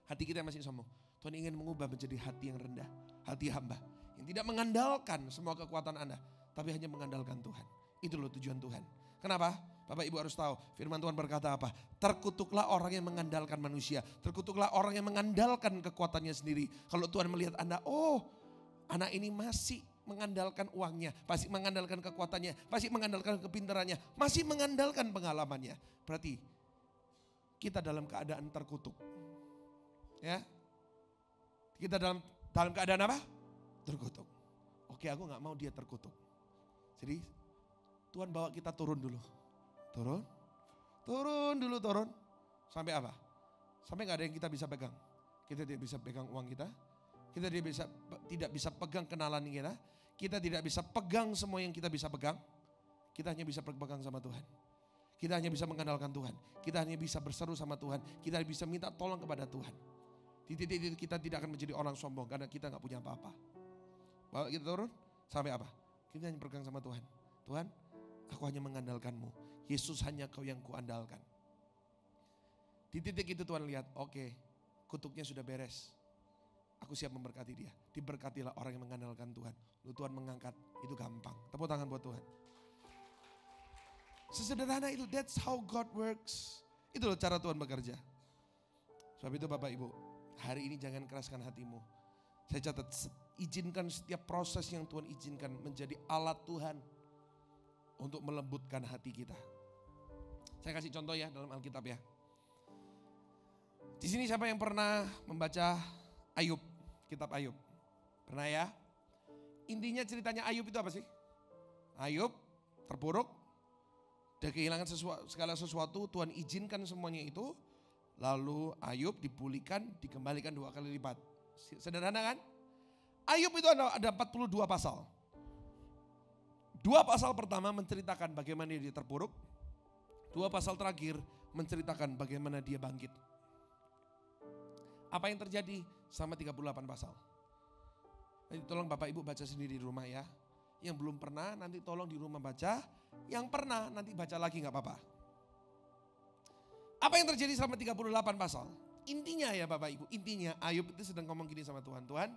Hati kita yang masih sombong. Tuhan ingin mengubah menjadi hati yang rendah. Hati hamba. Yang tidak mengandalkan semua kekuatan Anda. Tapi hanya mengandalkan Tuhan. Itu loh tujuan Tuhan. Kenapa? Bapak Ibu harus tahu. Firman Tuhan berkata apa? Terkutuklah orang yang mengandalkan manusia. Terkutuklah orang yang mengandalkan kekuatannya sendiri. Kalau Tuhan melihat Anda, oh anak ini masih mengandalkan uangnya, masih mengandalkan kekuatannya, masih mengandalkan kepintarannya, masih mengandalkan pengalamannya. Berarti kita dalam keadaan terkutuk. Ya. Kita dalam keadaan apa? Terkutuk. Oke, aku gak mau dia terkutuk. Jadi Tuhan bawa kita turun dulu. Turun. Sampai apa? Sampai gak ada yang kita bisa pegang. Kita tidak bisa pegang uang kita. Kita tidak bisa pegang kenalan kita. Kita tidak bisa pegang semua yang kita bisa pegang. Kita hanya bisa berpegang sama Tuhan. Kita hanya bisa mengandalkan Tuhan. Kita hanya bisa berseru sama Tuhan. Kita bisa minta tolong kepada Tuhan. Di titik itu kita tidak akan menjadi orang sombong karena kita gak punya apa-apa. Bawa kita turun sampai apa? Kita hanya berpegang sama Tuhan. Tuhan, aku hanya mengandalkan-Mu. Yesus hanya Kau yang kuandalkan. Di titik itu Tuhan lihat, oke, kutuknya sudah beres. Aku siap memberkati dia. Diberkatilah orang yang mengandalkan Tuhan. Lalu Tuhan mengangkat, itu gampang. Tepuk tangan buat Tuhan. Sesederhana itu, that's how God works. Itu loh cara Tuhan bekerja. Sebab itu Bapak Ibu, hari ini jangan keraskan hatimu. Saya catat, izinkan setiap proses yang Tuhan izinkan menjadi alat Tuhan untuk melembutkan hati kita. Saya kasih contoh ya dalam Alkitab ya. Di sini siapa yang pernah membaca Ayub? Kitab Ayub. Pernah ya? Intinya ceritanya Ayub itu apa sih? Ayub terpuruk, dia kehilangan segala sesuatu, Tuhan izinkan semuanya itu. Lalu Ayub dipulihkan, dikembalikan 2 kali lipat. Sederhana kan? Ayub itu ada 42 pasal. 2 pasal pertama menceritakan bagaimana dia terpuruk. 2 pasal terakhir menceritakan bagaimana dia bangkit. Apa yang terjadi selama 38 pasal? Nanti tolong Bapak Ibu baca sendiri di rumah ya. Yang belum pernah nanti tolong di rumah baca. Yang pernah nanti baca lagi gak apa-apa. Apa yang terjadi selama 38 pasal? Intinya ya Bapak Ibu, intinya Ayub itu sedang ngomong gini sama Tuhan. Tuhan,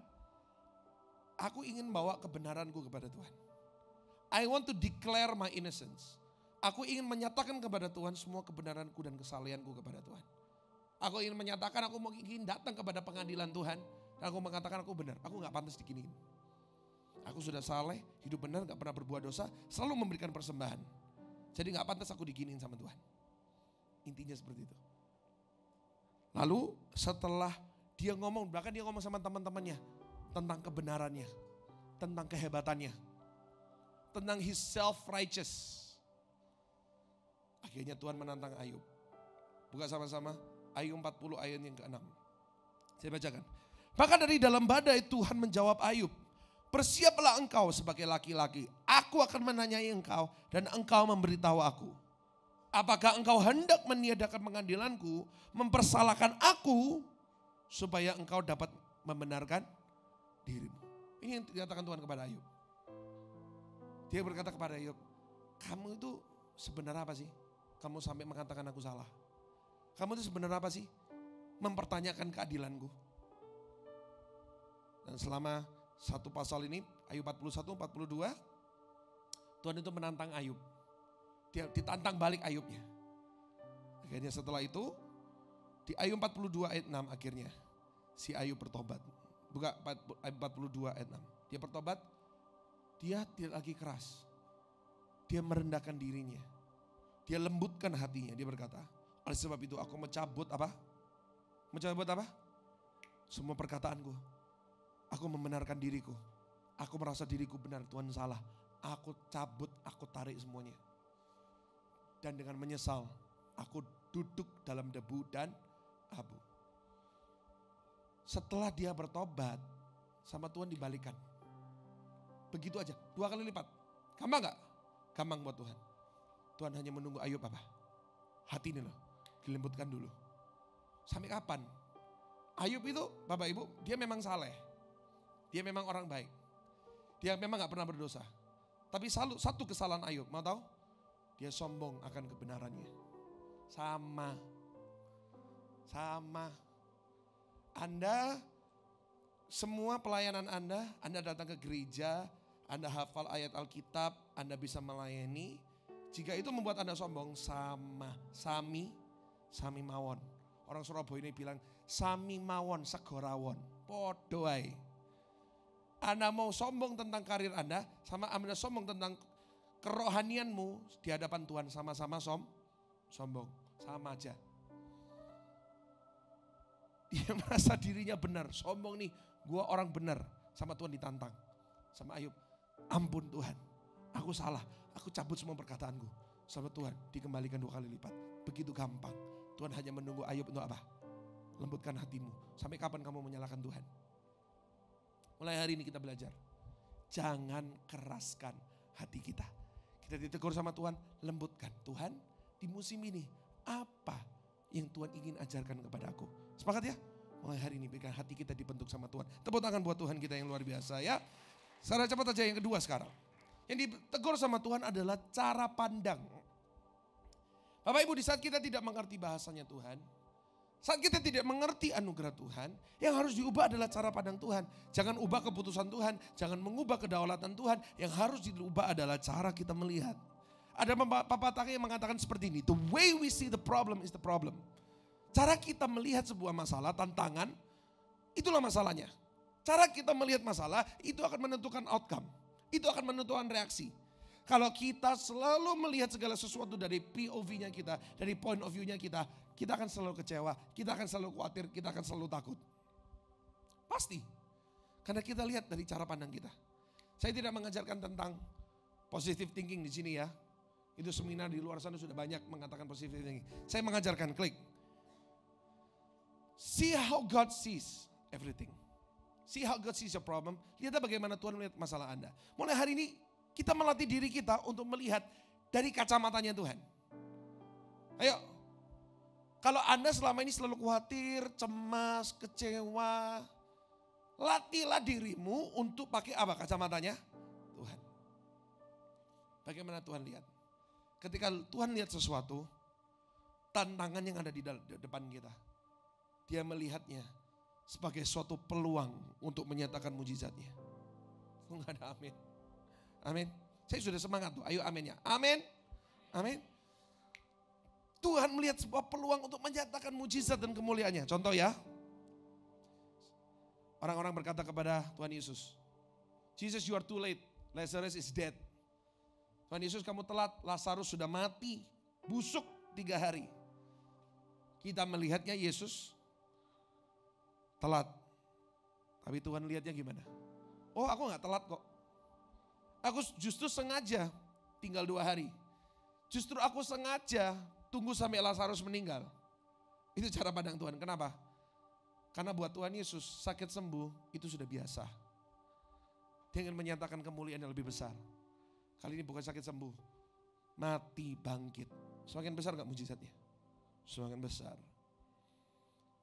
aku ingin bawa kebenaranku kepada Tuhan. I want to declare my innocence. Aku ingin menyatakan kepada Tuhan semua kebenaranku dan kesalehanku kepada Tuhan. Aku ingin menyatakan, aku ingin datang kepada pengadilan Tuhan. Dan aku mengatakan aku benar, aku gak pantas diginiin. Aku sudah saleh, hidup benar, gak pernah berbuat dosa, selalu memberikan persembahan. Jadi gak pantas aku diginiin sama Tuhan. Intinya seperti itu. Lalu setelah dia ngomong, bahkan dia ngomong sama teman-temannya tentang kebenarannya, tentang kehebatannya, tentang his self-righteous. Akhirnya Tuhan menantang Ayub. Buka sama-sama Ayub 40 ayat yang ke-6. Saya bacakan. Maka dari dalam badai Tuhan menjawab Ayub, bersiaplah engkau sebagai laki-laki. Aku akan menanyai engkau dan engkau memberitahu aku. Apakah engkau hendak meniadakan pengadilanku, mempersalahkan aku, supaya engkau dapat membenarkan dirimu. Ini yang dikatakan Tuhan kepada Ayub. Dia berkata kepada Ayub, kamu itu sebenarnya apa sih? Kamu sampai mengatakan aku salah. Kamu itu sebenarnya apa sih? Mempertanyakan keadilanku. Dan selama satu pasal ini, Ayub 41, 42, Tuhan itu menantang Ayub. Dia ditantang balik Ayubnya. Akhirnya setelah itu, di Ayub 42 ayat 6 akhirnya, si Ayub bertobat. Buka Ayub 42 ayat 6. Dia bertobat, dia tidak lagi keras. Dia merendahkan dirinya. Dia lembutkan hatinya. Dia berkata, oleh sebab itu aku mencabut apa? Mencabut apa? Semua perkataanku. Aku membenarkan diriku. Aku merasa diriku benar, Tuhan salah. Aku cabut, aku tarik semuanya. Dan dengan menyesal, aku duduk dalam debu dan abu. Setelah dia bertobat, sama Tuhan dibalikan. Begitu aja, 2 kali lipat. Gampang gak? Gampang buat Tuhan. Tuhan hanya menunggu Ayub apa? Hati ini loh, dilembutkan dulu. Sampai kapan? Ayub itu, Bapak Ibu, dia memang saleh. Dia memang orang baik. Dia memang gak pernah berdosa. Tapi satu kesalahan Ayub, mau tahu? Dia sombong akan kebenarannya. Sama. Anda, semua pelayanan Anda datang ke gereja, Anda hafal ayat Alkitab, Anda bisa melayani. Jika itu membuat Anda sombong, sami mawon. Orang Surabaya ini bilang, sami mawon segorawon. Podo ae. Anda mau sombong tentang karir Anda, sama Anda sombong tentang kerohanianmu di hadapan Tuhan, sama-sama sombong. Sama aja. Dia merasa dirinya benar, sombong nih, gua orang benar. Sama Tuhan ditantang. Sama Ayub, ampun Tuhan, aku salah, aku cabut semua perkataanku. Sama Tuhan, dikembalikan 2 kali lipat. Begitu gampang. Tuhan hanya menunggu Ayub untuk apa? Lembutkan hatimu. Sampai kapan kamu menyalahkan Tuhan? Mulai hari ini kita belajar. Jangan keraskan hati kita. Kita ditegur sama Tuhan, lembutkan. Tuhan, di musim ini apa yang Tuhan ingin ajarkan kepada aku? Sepakat ya? Mulai hari ini biarkan hati kita dibentuk sama Tuhan. Tepuk tangan buat Tuhan kita yang luar biasa ya. Secara cepat aja yang kedua sekarang. Yang ditegur sama Tuhan adalah cara pandang. Bapak Ibu, di saat kita tidak mengerti bahasanya Tuhan, saat kita tidak mengerti anugerah Tuhan, yang harus diubah adalah cara pandang Tuhan. Jangan ubah keputusan Tuhan, jangan mengubah kedaulatan Tuhan. Yang harus diubah adalah cara kita melihat. Ada pepatah yang mengatakan seperti ini, the way we see the problem is the problem. Cara kita melihat sebuah masalah, tantangan, itulah masalahnya. Cara kita melihat masalah, itu akan menentukan outcome. Itu akan menentukan reaksi. Kalau kita selalu melihat segala sesuatu dari POV-nya kita, dari point of view-nya kita akan selalu kecewa, kita akan selalu khawatir, kita akan selalu takut. Pasti. Karena kita lihat dari cara pandang kita. Saya tidak mengajarkan tentang positive thinking di sini ya. Itu seminar di luar sana sudah banyak mengatakan positive thinking. Saya mengajarkan klik. See how God sees everything. See how God sees your problem. Lihatlah bagaimana Tuhan melihat masalah Anda. Mulai hari ini kita melatih diri kita untuk melihat dari kacamatanya Tuhan. Ayo. Kalau Anda selama ini selalu khawatir, cemas, kecewa, latihlah dirimu untuk pakai apa kacamatanya? Tuhan. Bagaimana Tuhan lihat? Ketika Tuhan lihat sesuatu, tantangan yang ada di depan kita, dia melihatnya sebagai suatu peluang untuk menyatakan mujizatnya. Enggak ada amin. Amin. Saya sudah semangat tuh, ayo amin ya. Amin. Amin. Tuhan melihat sebuah peluang untuk menyatakan mujizat dan kemuliaannya. Contoh ya, orang-orang berkata kepada Tuhan Yesus, Jesus, you are too late, Lazarus is dead. Tuhan Yesus, kamu telat, Lazarus sudah mati, busuk 3 hari. Kita melihatnya Yesus telat. Tapi Tuhan lihatnya gimana? Oh, aku gak telat kok. Aku justru sengaja tinggal 2 hari. Justru aku sengaja tunggu sampai Lazarus meninggal. Itu cara pandang Tuhan. Kenapa? Karena buat Tuhan Yesus sakit sembuh itu sudah biasa. Dia ingin menyatakan kemuliaan yang lebih besar. Kali ini bukan sakit sembuh, mati bangkit. Semakin besar gak mujizatnya? Semakin besar.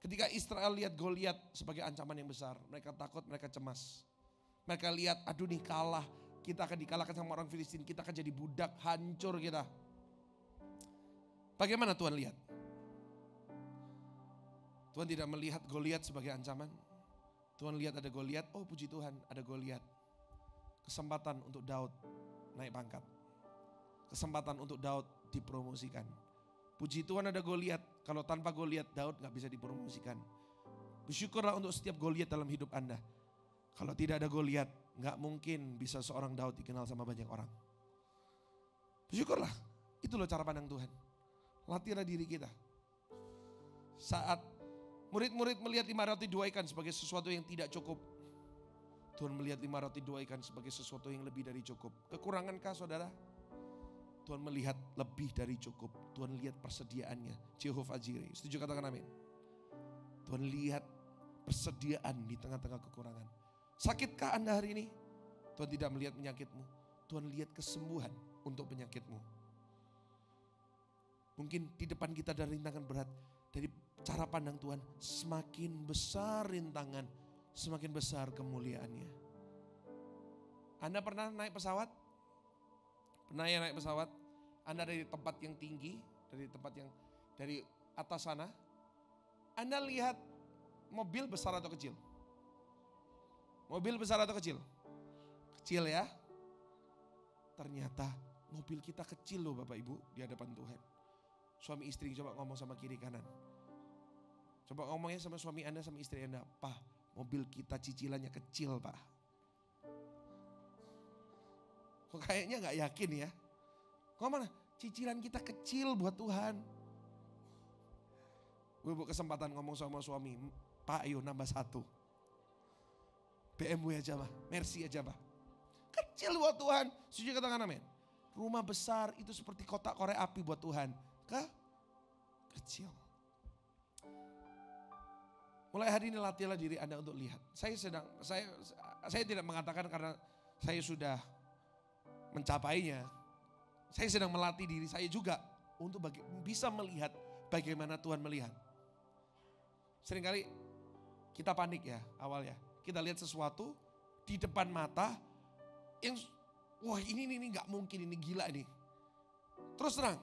Ketika Israel lihat Goliat sebagai ancaman yang besar, mereka takut, mereka cemas. Mereka lihat, aduh nih kalah, kita akan dikalahkan sama orang Filistin, kita akan jadi budak, hancur kita. Bagaimana Tuhan lihat? Tuhan tidak melihat Goliat sebagai ancaman. Tuhan lihat ada Goliat, oh puji Tuhan ada Goliat. Kesempatan untuk Daud naik pangkat. Kesempatan untuk Daud dipromosikan. Puji Tuhan ada Goliat, kalau tanpa Goliat Daud gak bisa dipromosikan. Bersyukurlah untuk setiap Goliat dalam hidup Anda. Kalau tidak ada Goliat, gak mungkin bisa seorang Daud dikenal sama banyak orang. Bersyukurlah, itu loh cara pandang Tuhan. Latihlah diri kita. Saat murid-murid melihat 5 roti 2 ikan sebagai sesuatu yang tidak cukup, Tuhan melihat 5 roti 2 ikan sebagai sesuatu yang lebih dari cukup. Kekurangankah saudara? Tuhan melihat lebih dari cukup. Tuhan lihat persediaannya. Jehovah Jireh. Setuju katakan amin. Tuhan lihat persediaan di tengah-tengah kekurangan. Sakitkah Anda hari ini? Tuhan tidak melihat penyakitmu. Tuhan lihat kesembuhan untuk penyakitmu. Mungkin di depan kita ada rintangan berat. Dari cara pandang Tuhan, semakin besar rintangan, semakin besar kemuliaannya. Anda pernah naik pesawat? Pernah ya naik pesawat? Anda dari tempat yang tinggi, dari tempat yang dari atas sana. Anda lihat mobil besar atau kecil? Mobil besar atau kecil? Kecil ya. Ternyata mobil kita kecil loh Bapak Ibu di hadapan Tuhan. Suami istri coba ngomong sama kiri kanan. Coba ngomongnya sama suami Anda sama istri Anda. Pak, mobil kita cicilannya kecil Pak. Kok kayaknya gak yakin ya. Kok mana? Cicilan kita kecil buat Tuhan. Gue kesempatan ngomong sama suami. Pak ayo nambah 1. BMW aja Pak. Mercy aja Pak. Kecil buat Tuhan. Setuju katakan amin. Rumah besar itu seperti kotak korek api buat Tuhan. Kecil. Mulai hari ini latihlah diri Anda untuk lihat. Saya tidak mengatakan karena saya sudah mencapainya. Saya sedang melatih diri saya juga untuk bisa melihat bagaimana Tuhan melihat. Seringkali kita panik ya awalnya. Kita lihat sesuatu di depan mata yang wah ini nggak mungkin, ini gila ini. Terus terang,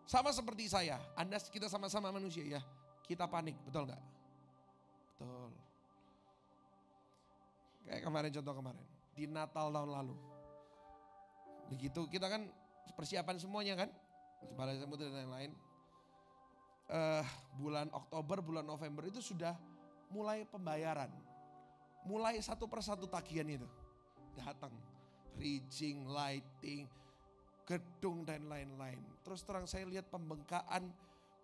sama seperti saya, kita sama-sama manusia ya. Kita panik, betul nggak? Betul. Kayak contoh kemarin di Natal tahun lalu. Begitu kita kan persiapan semuanya kan, Balai Samudra dan lain-lain. Bulan Oktober, bulan November itu sudah mulai pembayaran. Mulai satu persatu tagihan itu datang. Rigging, lighting, gedung dan lain-lain. Terus terang saya lihat pembengkaan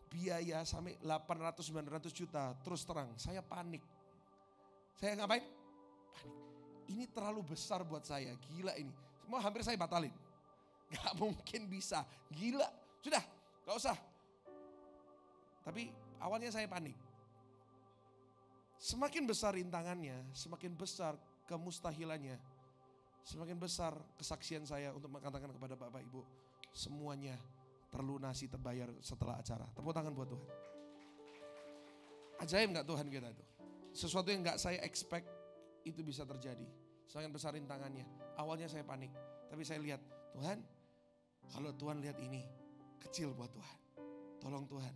biaya sampai 800-900 juta. Terus terang saya panik. Saya ngapain? Panik. ini terlalu besar buat saya, gila ini. Semua hampir saya batalin. Gak mungkin bisa, gila. Sudah, gak usah. Tapi awalnya saya panik. Semakin besar rintangannya, semakin besar kemustahilannya, semakin besar kesaksian saya untuk mengatakan kepada Bapak Ibu, semuanya terlunasi, terbayar setelah acara. Tepuk tangan buat Tuhan. Ajaib gak Tuhan kita itu? Sesuatu yang gak saya expect itu bisa terjadi. Semakin besar rintangannya. Awalnya saya panik, tapi saya lihat, Tuhan, kalau Tuhan lihat ini, kecil buat Tuhan. Tolong Tuhan,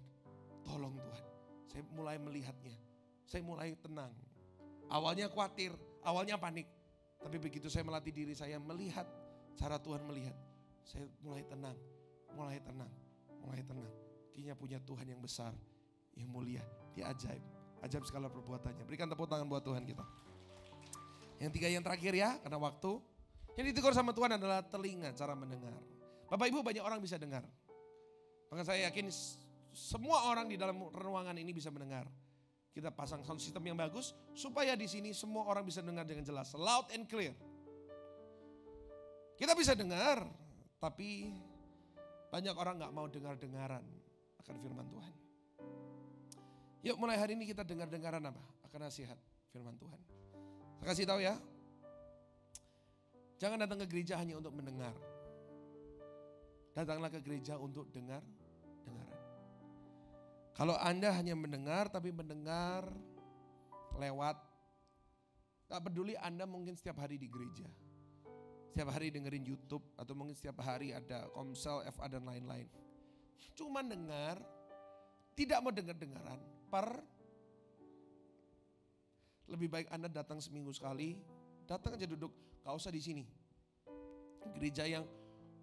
tolong Tuhan. Saya mulai melihatnya, saya mulai tenang. Awalnya khawatir, awalnya panik. Tapi begitu saya melatih diri saya melihat cara Tuhan melihat, saya mulai tenang, mulai tenang, mulai tenang. Dia punya Tuhan yang besar, yang mulia, dia ajaib. Ajaib segala perbuatannya. Berikan tepuk tangan buat Tuhan kita. Yang tiga, yang terakhir ya, karena waktu. Yang ditegur sama Tuhan adalah telinga, cara mendengar. Bapak Ibu, banyak orang bisa dengar. Bahkan saya yakin semua orang di dalam ruangan ini bisa mendengar. Kita pasang sound system yang bagus supaya di sini semua orang bisa dengar dengan jelas, loud and clear. Kita bisa dengar, tapi banyak orang gak mau dengar-dengaran akan firman Tuhan. Yuk mulai hari ini kita dengar-dengaran apa? Akan nasihat firman Tuhan. Saya kasih tahu ya. Jangan datang ke gereja hanya untuk mendengar. Datanglah ke gereja untuk dengaran. Kalau Anda hanya mendengar, tapi mendengar lewat, tak peduli Anda mungkin setiap hari di gereja. Setiap hari dengerin YouTube, atau mungkin setiap hari ada Komsel, FA dan lain-lain. Cuma dengar, tidak mau dengar-dengaran, lebih baik Anda datang seminggu sekali, datang aja duduk, gak usah di sini. Gereja yang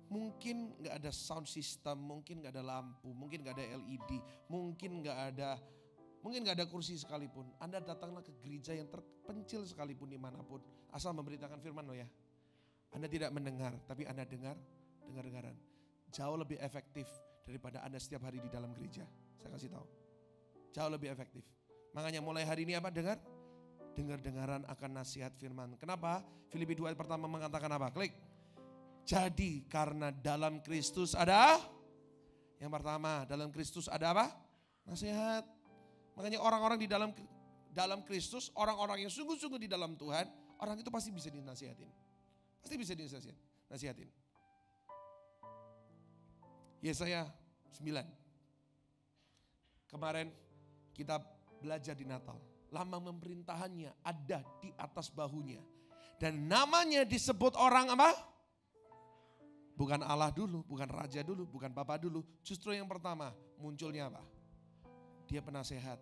mungkin gak ada sound system, mungkin gak ada lampu, mungkin gak ada LED, mungkin gak ada kursi sekalipun. Anda datanglah ke gereja yang terpencil sekalipun dimanapun, asal memberitakan firman loh ya. Anda tidak mendengar, tapi Anda dengar-dengaran. Jauh lebih efektif daripada Anda setiap hari di dalam gereja. Saya kasih tahu. Jauh lebih efektif. Makanya mulai hari ini apa? Dengar-dengaran akan nasihat firman. Kenapa? Filipi 2 ayat pertama mengatakan apa? Klik. Jadi karena dalam Kristus ada, yang pertama dalam Kristus ada apa? Nasihat. Makanya orang-orang di dalam Kristus, orang-orang yang sungguh-sungguh di dalam Tuhan, orang itu pasti bisa dinasihatin. Pasti bisa dinasihatin. Yesaya 9. Kemarin kita belajar di Natal. Lambang pemerintahannya ada di atas bahunya. Dan namanya disebut orang apa? Bukan Allah dulu, bukan Raja dulu, bukan Bapa dulu. Justru yang pertama munculnya apa? Dia penasehat.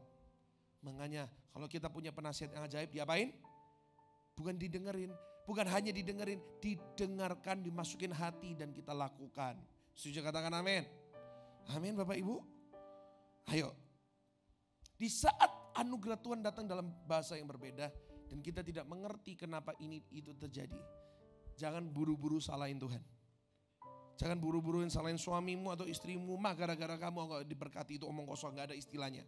Makanya kalau kita punya penasihat yang ajaib, diapain? Bukan didengerin, bukan hanya didengerin, didengarkan, dimasukin hati dan kita lakukan. Setuju katakan amin. Amin Bapak Ibu. Ayo. Di saat anugerah Tuhan datang dalam bahasa yang berbeda dan kita tidak mengerti kenapa itu terjadi. Jangan buru-buru salahin Tuhan. Jangan buru-buruin salahin suamimu atau istrimu, mah gara-gara kamu gak diberkati, itu omong kosong, gak ada istilahnya.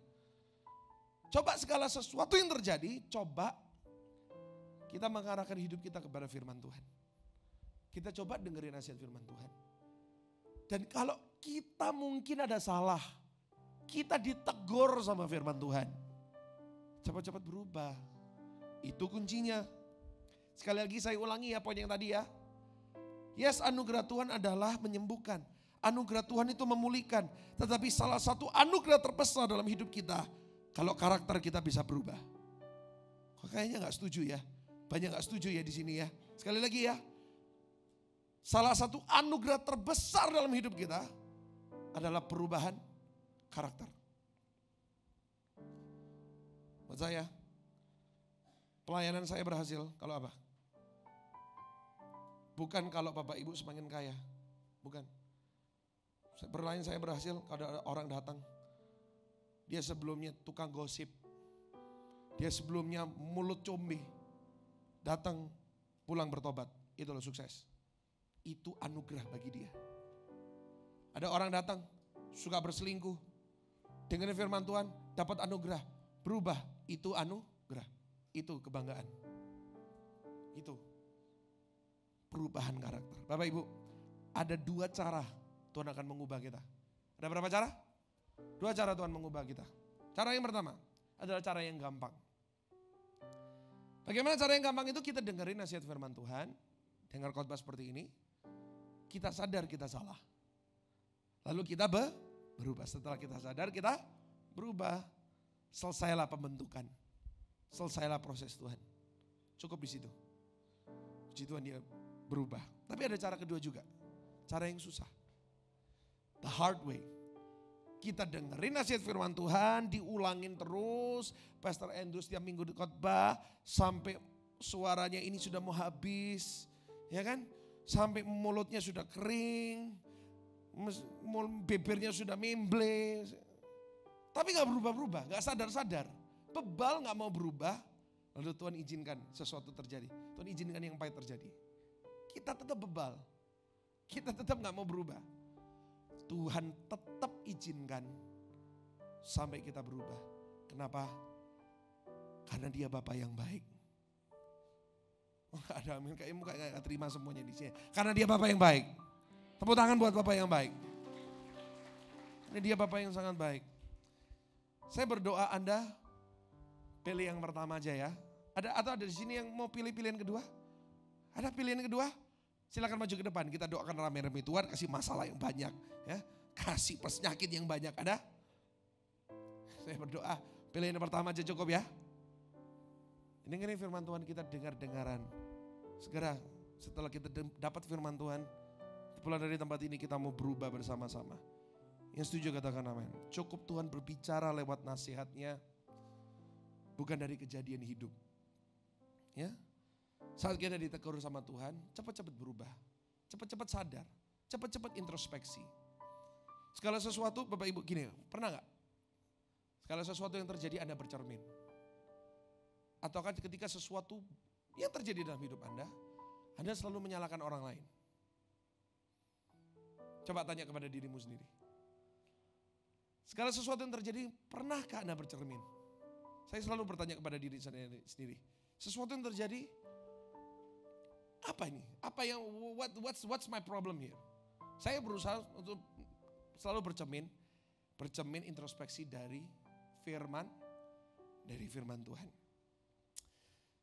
Coba segala sesuatu yang terjadi, coba kita mengarahkan hidup kita kepada firman Tuhan. Kita coba dengerin nasihat firman Tuhan. Dan kalau kita mungkin ada salah, kita ditegur sama firman Tuhan. Cepat-cepat berubah. Itu kuncinya. Sekali lagi saya ulangi ya poin yang tadi ya. Yes, anugerah Tuhan adalah menyembuhkan. Anugerah Tuhan itu memulihkan. Tetapi salah satu anugerah terbesar dalam hidup kita, kalau karakter kita bisa berubah. Kok kayaknya gak setuju ya? Banyak gak setuju ya di sini ya. Sekali lagi ya. Salah satu anugerah terbesar dalam hidup kita adalah perubahan karakter. Buat saya, pelayanan saya berhasil kalau apa? Bukan kalau Bapak Ibu semakin kaya. Bukan. Berlain saya berhasil kalau ada orang datang. Dia sebelumnya tukang gosip. Dia sebelumnya mulut combe. Datang pulang bertobat. Itu loh sukses. Itu anugerah bagi dia. Ada orang datang suka berselingkuh. Dengerin firman Tuhan dapat anugerah. Berubah. Itu anugerah. Itu kebanggaan. Itu. perubahan karakter. Bapak Ibu, ada 2 cara Tuhan akan mengubah kita. Ada berapa cara? 2 cara Tuhan mengubah kita. Cara yang pertama adalah cara yang gampang. Bagaimana cara yang gampang itu? Kita dengerin nasihat firman Tuhan, dengar khotbah seperti ini, kita sadar kita salah. Lalu kita berubah. Setelah kita sadar kita berubah. Selesailah pembentukan. Selesailah proses Tuhan. Cukup di situ. Puji Tuhan, dia berubah. Tapi ada cara kedua juga. Cara yang susah. The hard way. Kita dengerin nasihat firman Tuhan, diulangin terus. Pastor Andrew setiap minggu di khotbah sampai suaranya ini sudah mau habis, ya kan? Sampai mulutnya sudah kering, bibirnya sudah memble. Tapi gak berubah-berubah, gak sadar-sadar. Bebal gak mau berubah, lalu Tuhan izinkan sesuatu terjadi. Tuhan izinkan yang pahit terjadi. Kita tetap bebal, kita tetap gak mau berubah. Tuhan tetap izinkan sampai kita berubah. Kenapa? Karena dia Bapa yang baik. Oh, ada amin, kayaknya muka gak terima semuanya di sini. Karena dia Bapa yang baik. Tepuk tangan buat Bapa yang baik. Ini dia Bapa yang sangat baik. Saya berdoa Anda pilih yang pertama aja ya. Atau ada di sini yang mau pilih pilihan kedua? Ada pilihan kedua? Silakan maju ke depan, kita doakan rame-rame. Tuhan kasih masalah yang banyak, ya, kasih penyakit yang banyak. Ada? Saya berdoa, pilihan yang pertama aja cukup ya. Ini firman Tuhan, kita dengar-dengaran. Segera setelah kita dapat firman Tuhan, pulang dari tempat ini kita mau berubah bersama-sama. Yang setuju katakan amin. Cukup Tuhan berbicara lewat nasihatnya, bukan dari kejadian hidup. Ya. Saat kita ditegur sama Tuhan, cepat-cepat berubah. Cepat-cepat sadar. Cepat-cepat introspeksi. Segala sesuatu, Bapak Ibu gini, pernah gak? Segala sesuatu yang terjadi Anda bercermin. Ataukah ketika sesuatu yang terjadi dalam hidup Anda selalu menyalahkan orang lain. Coba tanya kepada dirimu sendiri. Segala sesuatu yang terjadi, pernahkah Anda bercermin? Saya selalu bertanya kepada diri saya sendiri. Sesuatu yang terjadi, apa ini? Apa yang what's my problem here? Saya berusaha untuk selalu bercermin introspeksi dari firman Tuhan.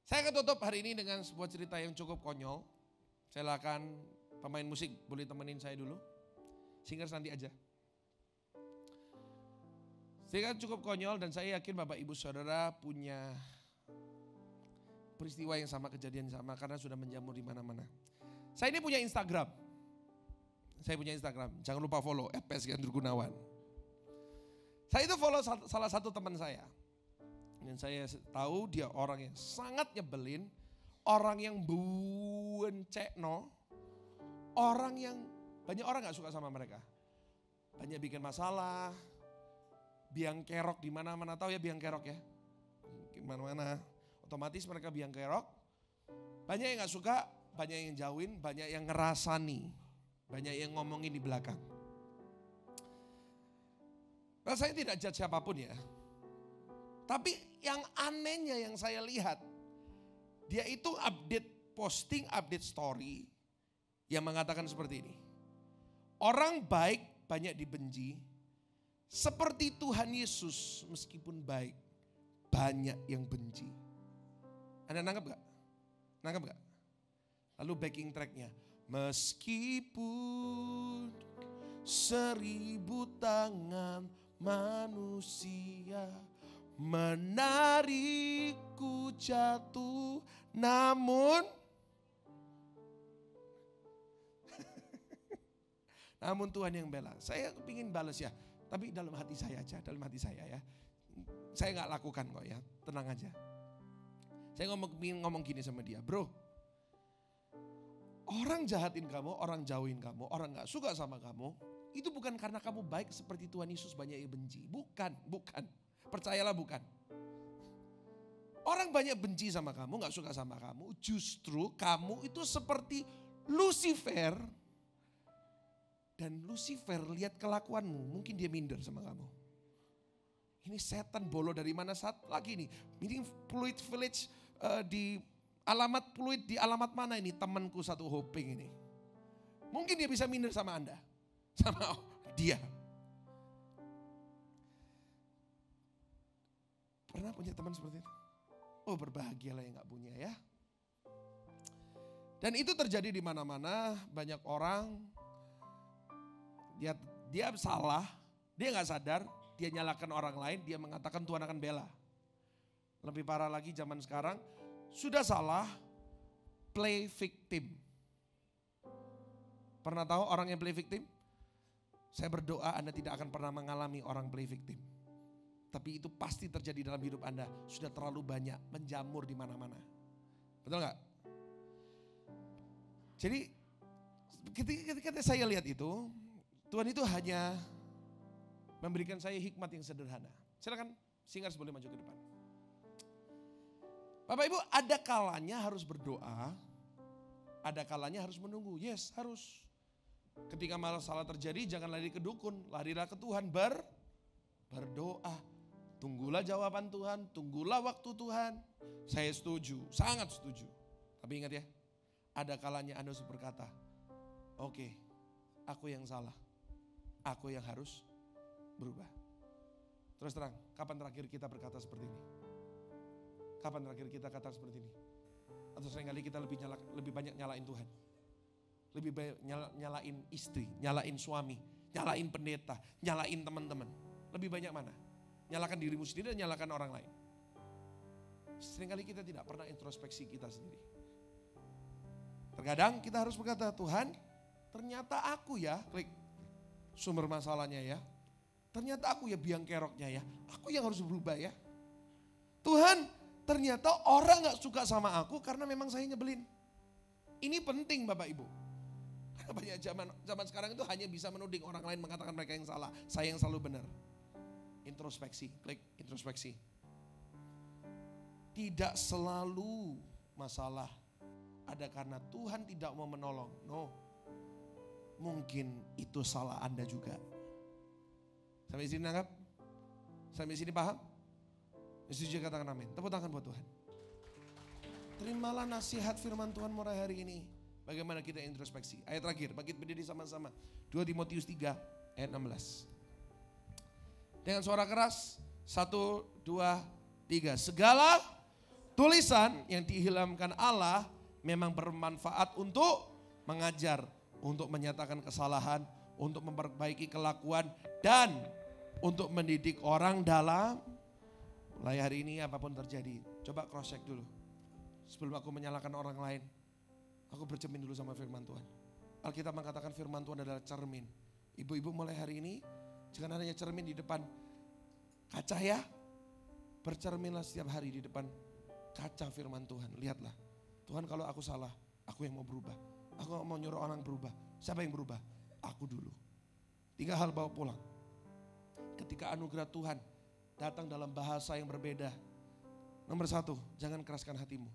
Saya akan tutup hari ini dengan sebuah cerita yang cukup konyol. Silakan pemain musik boleh temenin saya dulu. Singkat nanti aja. Saya cukup konyol dan saya yakin Bapak Ibu Saudara punya peristiwa yang sama, kejadian yang sama karena sudah menjamur di mana-mana. Saya ini punya Instagram. Jangan lupa follow @PSGandrugunawan. Saya itu follow salah satu teman saya. Dan saya tahu dia orang yang sangat nyebelin, orang yang buencekno, orang yang banyak orang gak suka sama mereka. Banyak bikin masalah, biang kerok di mana-mana, tahu ya biang kerok ya? Di mana-mana. Otomatis mereka biang kerok. Banyak yang gak suka, banyak yang jauhin, banyak yang ngerasani, banyak yang ngomongin di belakang. Nah, saya tidak judge siapapun ya. Tapi yang anehnya yang saya lihat, dia itu posting update story yang mengatakan seperti ini. Orang baik banyak dibenci, seperti Tuhan Yesus meskipun baik, banyak yang benci. Anda nangkep gak? Nangkep gak? Lalu backing tracknya. Meskipun 1000 tangan manusia menarikku jatuh, namun Tuhan yang bela. Saya kepingin balas ya, tapi dalam hati saya aja, ya. Saya gak lakukan kok ya, tenang aja. Saya ngomong gini sama dia, bro. Orang jahatin kamu, orang jauhin kamu, orang gak suka sama kamu, itu bukan karena kamu baik seperti Tuhan Yesus banyak yang benci. Bukan. Percayalah bukan. Orang banyak benci sama kamu, gak suka sama kamu, justru kamu itu seperti Lucifer. Dan Lucifer lihat kelakuanmu, mungkin dia minder sama kamu. Ini setan bolo dari mana saat lagi nih. Meeting Fluid Village di alamat fluid di alamat mana ini temanku satu hoping ini. Mungkin dia bisa minder sama Anda. Sama dia. Pernah punya teman seperti itu? Oh berbahagialah yang gak punya ya. Dan itu terjadi di mana-mana, banyak orang, dia salah, dia gak sadar, dia nyalakan orang lain, dia mengatakan Tuhan akan bela. Lebih parah lagi zaman sekarang, sudah salah, play victim. Pernah tahu orang yang play victim? Saya berdoa Anda tidak akan pernah mengalami orang play victim. Tapi itu pasti terjadi dalam hidup Anda. Sudah terlalu banyak menjamur di mana-mana. Betul gak? Jadi ketika saya lihat itu, Tuhan itu hanya memberikan saya hikmat yang sederhana. Silakan Singers boleh maju ke depan. Bapak Ibu, ada kalanya harus berdoa, ada kalanya harus menunggu. Yes, harus. Ketika masalah terjadi, jangan lari ke dukun, larilah ke Tuhan, berdoa. Tunggulah jawaban Tuhan, tunggulah waktu Tuhan. Saya setuju, sangat setuju. Tapi ingat ya, ada kalanya Anda harus berkata, oke, aku yang salah, aku yang harus berubah. Terus terang, kapan terakhir kita berkata seperti ini? Kapan terakhir kita kata seperti ini? Atau seringkali kita lebih banyak nyalain Tuhan. Lebih banyak nyalain istri, nyalain suami, nyalain pendeta, nyalain teman-teman. Lebih banyak mana? Nyalakan dirimu sendiri dan nyalakan orang lain. Seringkali kita tidak pernah introspeksi kita sendiri. Terkadang kita harus berkata, Tuhan ternyata aku ya, klik sumber masalahnya ya. Ternyata aku ya biang keroknya ya. Aku yang harus berubah ya. Tuhan ternyata orang gak suka sama aku karena memang saya nyebelin. Ini penting Bapak Ibu. Karena banyak zaman sekarang itu hanya bisa menuding orang lain, mengatakan mereka yang salah. Saya yang selalu benar. Introspeksi, klik introspeksi. Tidak selalu masalah ada karena Tuhan tidak mau menolong. No, mungkin itu salah Anda juga. Sampai sini nangkap? Sampai sini paham? Setuju katakan amin. Tepuk tangan buat Tuhan. Terimalah nasihat firman Tuhan mulai hari ini. Bagaimana kita introspeksi. Ayat terakhir, bangkit berdiri sama-sama. 2 Timotius 3 ayat 16. Dengan suara keras, 1, 2, 3. Segala tulisan yang dihilangkan Allah memang bermanfaat untuk mengajar, untuk menyatakan kesalahan, untuk memperbaiki kelakuan, dan untuk mendidik orang dalam. Mulai hari ini apapun terjadi, coba cross check dulu. Sebelum aku menyalahkan orang lain, aku bercermin dulu sama firman Tuhan. Alkitab mengatakan firman Tuhan adalah cermin. Ibu-ibu mulai hari ini, jangan hanya cermin di depan kaca ya. Bercerminlah setiap hari di depan kaca firman Tuhan. Lihatlah, Tuhan kalau aku salah, aku yang mau berubah. Aku gak mau nyuruh orang berubah. Siapa yang berubah? Aku dulu. 3 hal bawa pulang. Ketika anugerah Tuhan datang dalam bahasa yang berbeda. Nomor 1, jangan keraskan hatimu.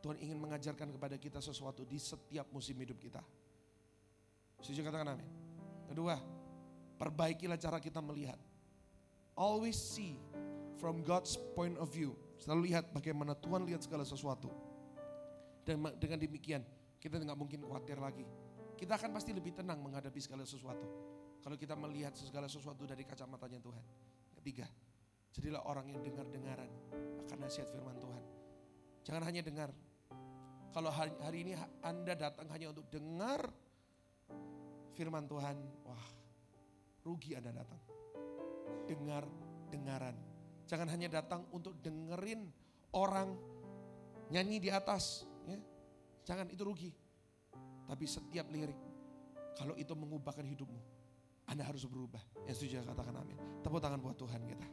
Tuhan ingin mengajarkan kepada kita sesuatu di setiap musim hidup kita. Setuju katakan amin. Kedua, perbaikilah cara kita melihat. Always see from God's point of view. Selalu lihat bagaimana Tuhan lihat segala sesuatu. Dan dengan demikian kita tidak mungkin khawatir lagi. Kita akan pasti lebih tenang menghadapi segala sesuatu. Kalau kita melihat segala sesuatu dari kacamatanya Tuhan. Ketiga, jadilah orang yang dengar-dengaran akan nasihat firman Tuhan. Jangan hanya dengar. Kalau hari ini Anda datang hanya untuk dengar firman Tuhan, wah rugi Anda datang. Dengar-dengaran. Jangan hanya datang untuk dengerin orang nyanyi di atas. Ya. Jangan, itu rugi. Tapi setiap lirik, kalau itu mengubahkan hidupmu, Anda harus berubah. Yang setuju katakan amin. Tepuk tangan buat Tuhan kita.